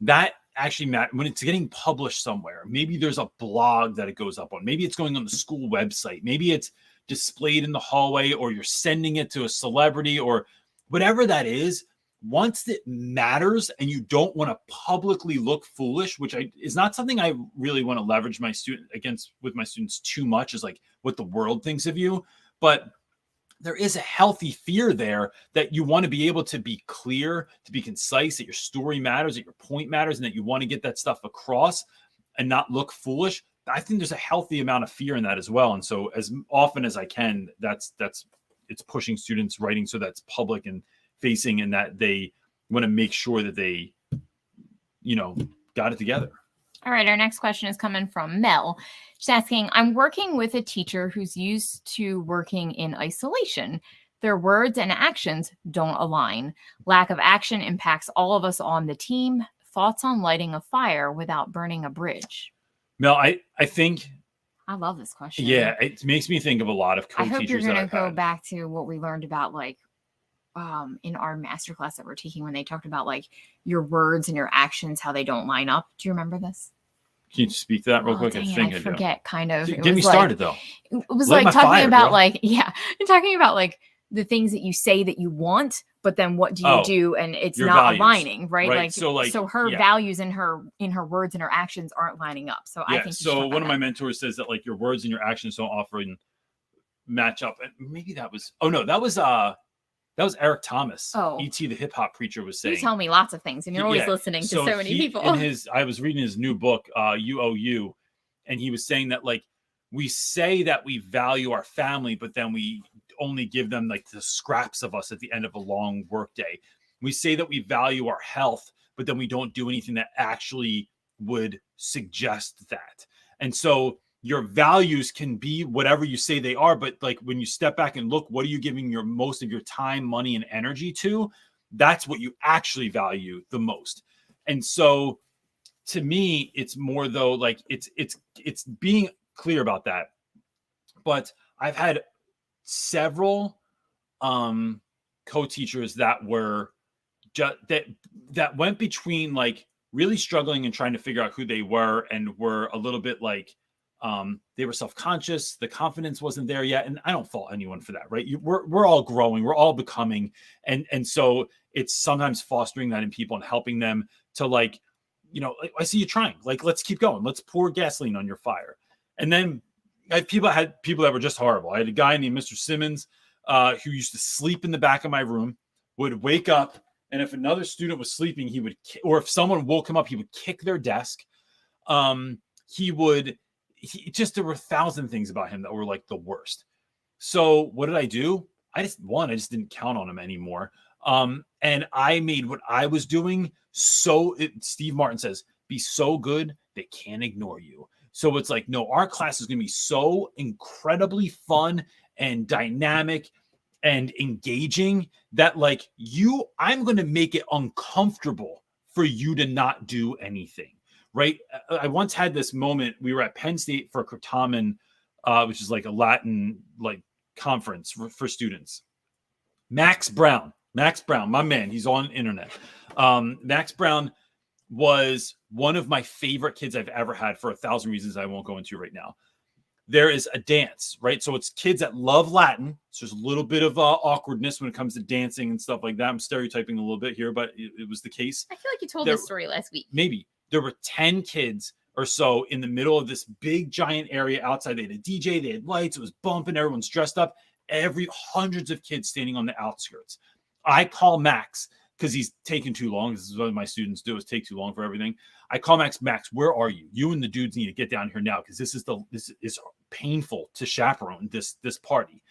that actually matters. When it's getting published somewhere, maybe there's a blog that it goes up on, maybe it's going on the school website, maybe it's displayed in the hallway, or you're sending it to a celebrity, or whatever that is. Once it matters and you don't want to publicly look foolish, which is not something I really want to leverage with my students too much, is like what the world thinks of you. But there is a healthy fear there that you want to be able to be clear, to be concise, that your story matters, that your point matters, and that you want to get that stuff across and not look foolish. I think there's a healthy amount of fear in that as well. And so as often as I can, it's pushing students writing so that's public and facing and that they want to make sure that they, got it together. All right, our next question is coming from Mel. She's asking, I'm working with a teacher who's used to working in isolation. Their words and actions don't align. Lack of action impacts all of us on the team. Thoughts on lighting a fire without burning a bridge? Mel, I think... I love this question. Yeah, it makes me think of a lot of I hope you're co-teachers going to I've go had. back to what we learned about, in our masterclass that we're taking when they talked about, your words and your actions, how they don't line up. Do you remember this? Can you speak to that real quick? I forget, kind of. Get me started, though. It was Light my talking fire, about, bro. talking about, the things that you say that you want, but then what do you do? And it's not values, aligning, right? So her values and her words and her actions aren't lining up. So I think so one of my mentors says that your words and your actions don't often match up. And maybe that was Eric Thomas. E.T. the hip hop preacher was saying. You tell me lots of things, and you're always listening to so many people. I was reading his new book, UOU, and he was saying that we say that we value our family, but then we only give them the scraps of us at the end of a long work day. We say that we value our health, but then we don't do anything that actually would suggest that. And so your values can be whatever you say they are, but when you step back and look, what are you giving your most of your time, money, and energy to? That's what you actually value the most. And so to me, it's more though, it's being clear about that. But I've had several co-teachers that were just that went between really struggling and trying to figure out who they were, and were a little bit they were self-conscious, the confidence wasn't there yet. And I don't fault anyone for that, right? We're all growing, we're all becoming. And so it's sometimes fostering that in people and helping them to I see you trying, let's keep going. Let's pour gasoline on your fire. And then I had people that were just horrible. I had a guy named Mr. Simmons who used to sleep in the back of my room, would wake up, and if another student was sleeping, or if someone woke him up, he would kick their desk. There were 1,000 things about him that were the worst. So what did I do? I just didn't count on him anymore. And I made what I was doing Steve Martin says, be so good they can't ignore you. So it's no, our class is going to be so incredibly fun and dynamic and engaging that I'm going to make it uncomfortable for you to not do anything. Right. I once had this moment. We were at Penn State for Kurtaman, which is a Latin conference for students. Max Brown, my man, he's on the internet. Max Brown was one of my favorite kids I've ever had for 1,000 reasons I won't go into right now. There is a dance, right? So it's kids that love Latin. So there's a little bit of awkwardness when it comes to dancing and stuff like that. I'm stereotyping a little bit here, but it was the case. I feel like you told this story last week. Maybe. There were 10 kids or so in the middle of this big giant area outside. They had a DJ, they had lights, it was bumping, everyone's dressed up. Hundreds of kids standing on the outskirts. I call Max because he's taking too long. This is what my students do, is take too long for everything. I call Max, where are you? You and the dudes need to get down here now because this is painful to chaperone this party.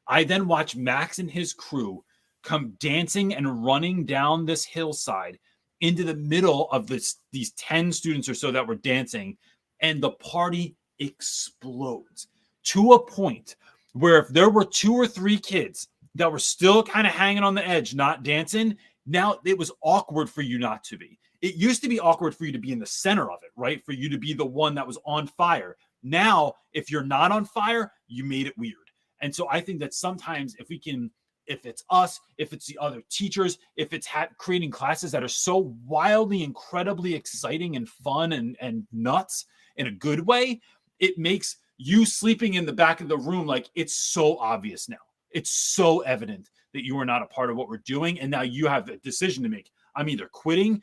I then watch Max and his crew come dancing and running down this hillside into the middle of these 10 students or so that were dancing, and the party explodes to a point where if there were 2 or 3 kids that were still kind of hanging on the edge, not dancing, now it was awkward for you not to be. It used to be awkward for you to be in the center of it, right? For you to be the one that was on fire. Now, if you're not on fire, you made it weird. And so I think that sometimes if it's us, if it's the other teachers, if it's creating classes that are so wildly, incredibly exciting and fun and nuts in a good way, it makes you sleeping in the back of the room it's so obvious now. It's so evident that you are not a part of what we're doing. And now you have a decision to make. I'm either quitting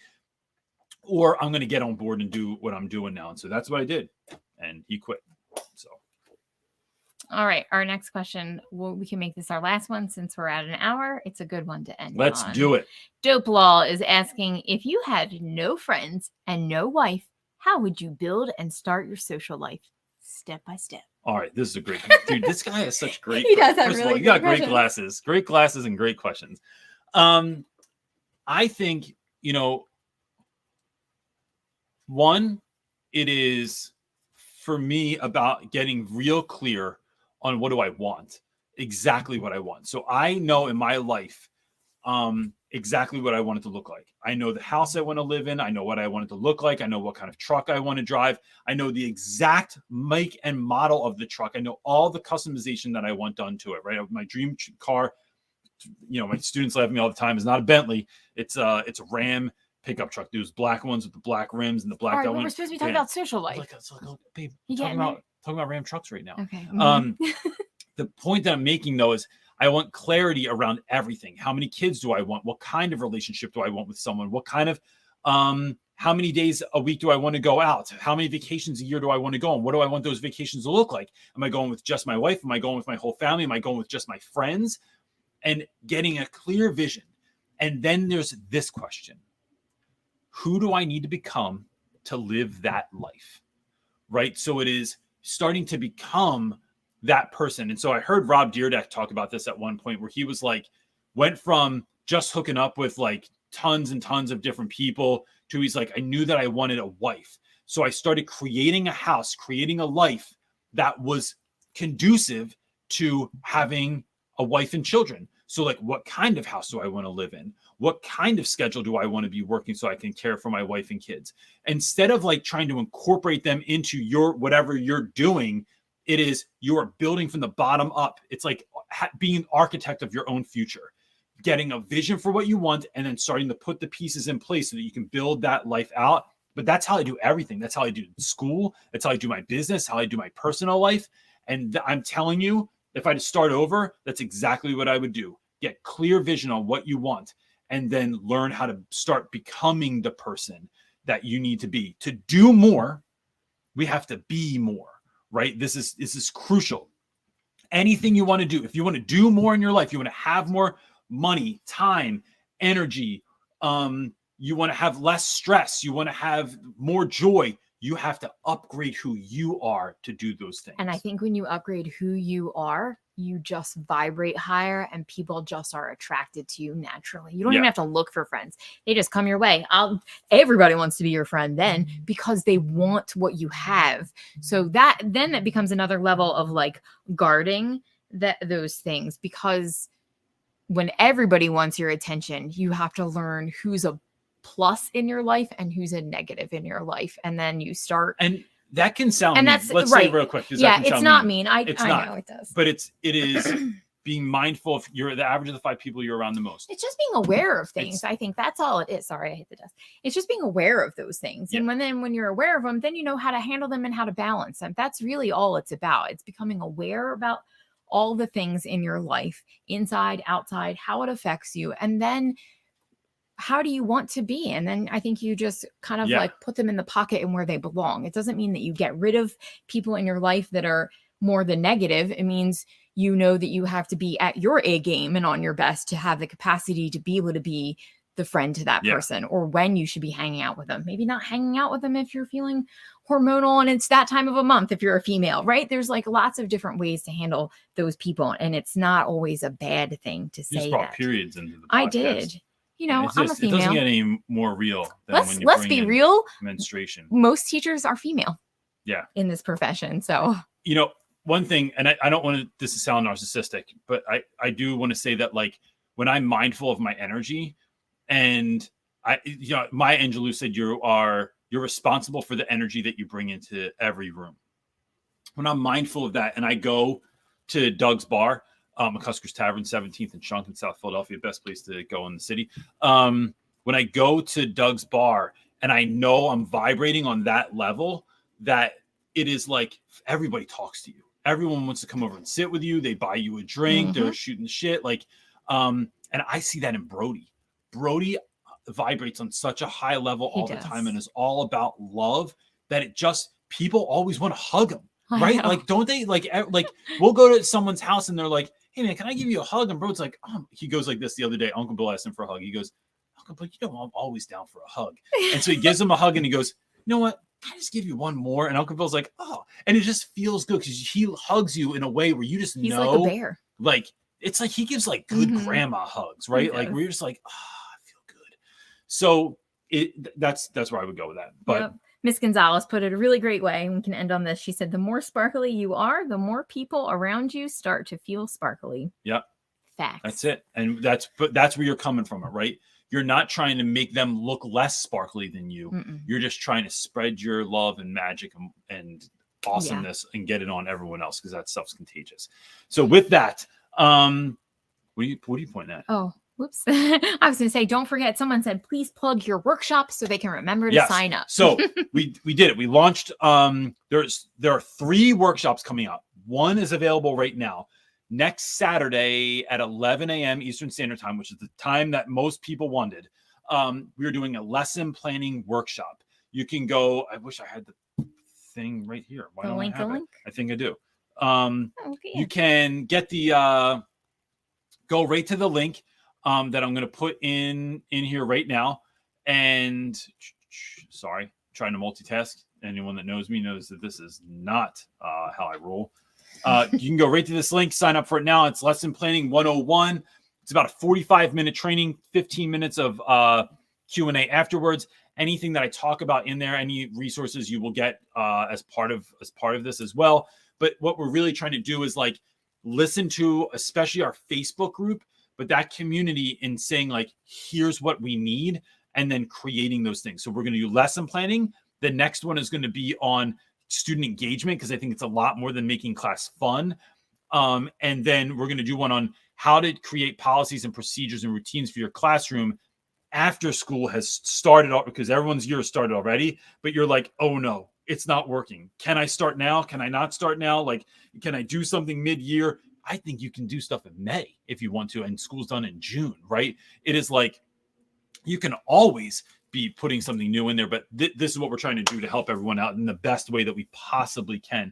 or I'm going to get on board and do what I'm doing now. And so that's what I did. And he quit. So. All right. Our next question. Well, we can make this our last one since we're at an hour. It's a good one to end Let's on. do it. Dope Law is asking, if you had no friends and no wife, how would you build and start your social life step by step? All right. This is a great dude. This guy has such great. He does have first really of all, you got great glasses and great questions. I think, one, it is for me about getting real clear on what do I want, exactly what I want. So I know in my life, exactly what I want it to look like. I know the house I want to live in. I know what I want it to look like. I know what kind of truck I want to drive. I know the exact make and model of the truck. I know all the customization that I want done to it, right? My dream car, my students laugh at me all the time, is not a Bentley. It's a Ram pickup truck. Those black ones with the black rims and the black. All right, we're supposed to be talking about social life. Babe, talking about Ram trucks right now. Okay. The point that I'm making though is I want clarity around everything. How many kids do I want? What kind of relationship do I want with someone? What kind of how many days a week do I want to go out? How many vacations a year do I want to go on? What do I want those vacations to look like? Am I going with just my wife? Am I going with my whole family? Am I going with just my friends? And getting a clear vision. And then there's this question. Who do I need to become to live that life? Right? So it is starting to become that person. And so I heard Rob Dyrdek talk about this at one point where he was like, went from just hooking up with like tons and tons of different people to he's like, I knew that I wanted a wife. So I started creating a house, creating a life that was conducive to having a wife and children. So like, what kind of house do I want to live in? What kind of schedule do I want to be working so I can care for my wife and kids? Instead of like trying to incorporate them into your, whatever you're doing, it is you are building from the bottom up. It's like being an architect of your own future, getting a vision for what you want, and then starting to put the pieces in place so that you can build that life out. But that's how I do everything. That's how I do school. That's how I do my business, how I do my personal life. And I'm telling you, if I had to start over, that's exactly what I would do. Get clear vision on what you want, and then learn how to start becoming the person that you need to be. To do more, we have to be more. Right? This is crucial. Anything you want to do, if you want to do more in your life, you want to have more money, time, energy, you want to have less stress, you want to have more joy, you have to upgrade who you are to do those things. And I think when you upgrade who you are, you just vibrate higher and people just are attracted to you naturally. You don't even have to look for friends. They just come your way. Everybody wants to be your friend then because they want what you have. So that becomes another level of like guarding those things, because when everybody wants your attention, you have to learn who's a plus in your life and who's a negative in your life. And then you start. And that can sound, and that's let's say real quick. Yeah, it's not mean. I know it does, but it is being mindful of you're the average of the 5 people you're around the most. It's just being aware of things. I think that's all it is. Sorry, I hit the desk. It's just being aware of those things. And when you're aware of them, then you know how to handle them and how to balance them. That's really all it's about. It's becoming aware about all the things in your life, inside, outside, how it affects you. And then how do you want to be? And then I think you just kind of like put them in the pocket and where they belong. It doesn't mean that you get rid of people in your life that are more the negative. It means you know that you have to be at your A game and on your best to have the capacity to be able to be the friend to that person, or when you should be hanging out with them. Maybe not hanging out with them if you're feeling hormonal and it's that time of a month if you're a female, right? There's like lots of different ways to handle those people. And it's not always a bad thing to say. You just brought periods into the podcast. I did. You know, I'm a female. It doesn't get any more real than when you let's be real. Menstruation. Most teachers are female. Yeah. In this profession. So, you know, one thing, and I don't want this to sound narcissistic, but I do want to say that like when I'm mindful of my energy, and Maya Angelou said you're responsible for the energy that you bring into every room. When I'm mindful of that, and I go to Doug's Bar, McCusker's Tavern, 17th and Shunk in South Philadelphia, best place to go in the city. When I go to Doug's Bar and I know I'm vibrating on that level, that it is like everybody talks to you. Everyone wants to come over and sit with you. They buy you a drink. They're shooting shit. Like, and I see that in Brody. Brody vibrates on such a high level all the time and is all about love that it just, people always want to hug him. Right? Like, don't they like we'll go to someone's house and they're like, hey man, can I give you a hug? And bro's like, he goes like this the other day. Uncle Bill asked him for a hug. He goes, Uncle Bill, you know, I'm always down for a hug. And so he gives him a hug and he goes, you know what? Can I just give you one more? And Uncle Bill's like, oh, and it just feels good because he hugs you in a way where you just he's know, like a bear. Like it's like he gives like good grandma hugs, right? Like we're just like, I feel good. So that's where I would go with that. But Miss Gonzalez put it a really great way, and we can end on this. She said, the more sparkly you are, the more people around you start to feel sparkly. Yep. Facts. That's it. And that's where you're coming from it, right? You're not trying to make them look less sparkly than you. You're just trying to spread your love and magic and awesomeness and get it on everyone else, because that stuff's contagious. So with that, what are you pointing at? Oh, whoops. I was going to say, don't forget, someone said, please plug your workshop so they can remember to sign up. So we did it. We launched, there are 3 workshops coming up. One is available right now. Next Saturday at 11 a.m. Eastern Standard Time, which is the time that most people wanted, we're doing a lesson planning workshop. You can go, I wish I had the thing right here. Why don't I have it? I think I do. You can get the, go right to the link that I'm going to put in here right now. And sorry, trying to multitask. Anyone that knows me knows that this is not how I roll. You can go right to this link, sign up for it now. It's Lesson Planning 101. It's about a 45-minute training, 15 minutes of Q&A afterwards. Anything that I talk about in there, any resources you will get as part of this as well. But what we're really trying to do is like listen to especially our Facebook group, but that community in saying like, here's what we need, and then creating those things. So we're going to do lesson planning. The next one is going to be on student engagement, because I think it's a lot more than making class fun. And then we're going to do one on how to create policies and procedures and routines for your classroom after school has started, because everyone's year started already, but you're like, oh no, it's not working. Can I start now? Can I not start now? Like, can I do something mid-year? I think you can do stuff in May if you want to, and school's done in June, right? It is like, you can always be putting something new in there, but this is what we're trying to do to help everyone out in the best way that we possibly can.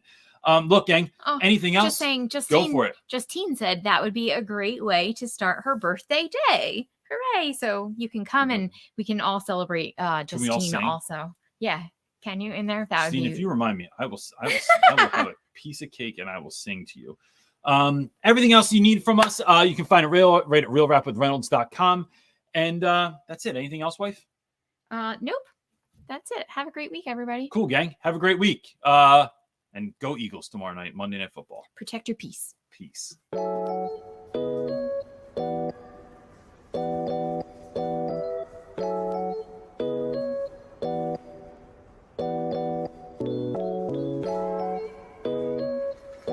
Look, gang, anything else? Go for it. Justine said that would be a great way to start her birthday day. Hooray. So you can come and we can all celebrate Justine also. Yeah. Can you in there? That would be... if you remind me, I will have a piece of cake and I will sing to you. Everything else you need from us, you can find it right at realrapwithreynolds.com. And that's it. Anything else, wife? Nope. That's it. Have a great week, everybody. Cool, gang. Have a great week. And go Eagles tomorrow night, Monday Night Football. Protect your peace. Peace.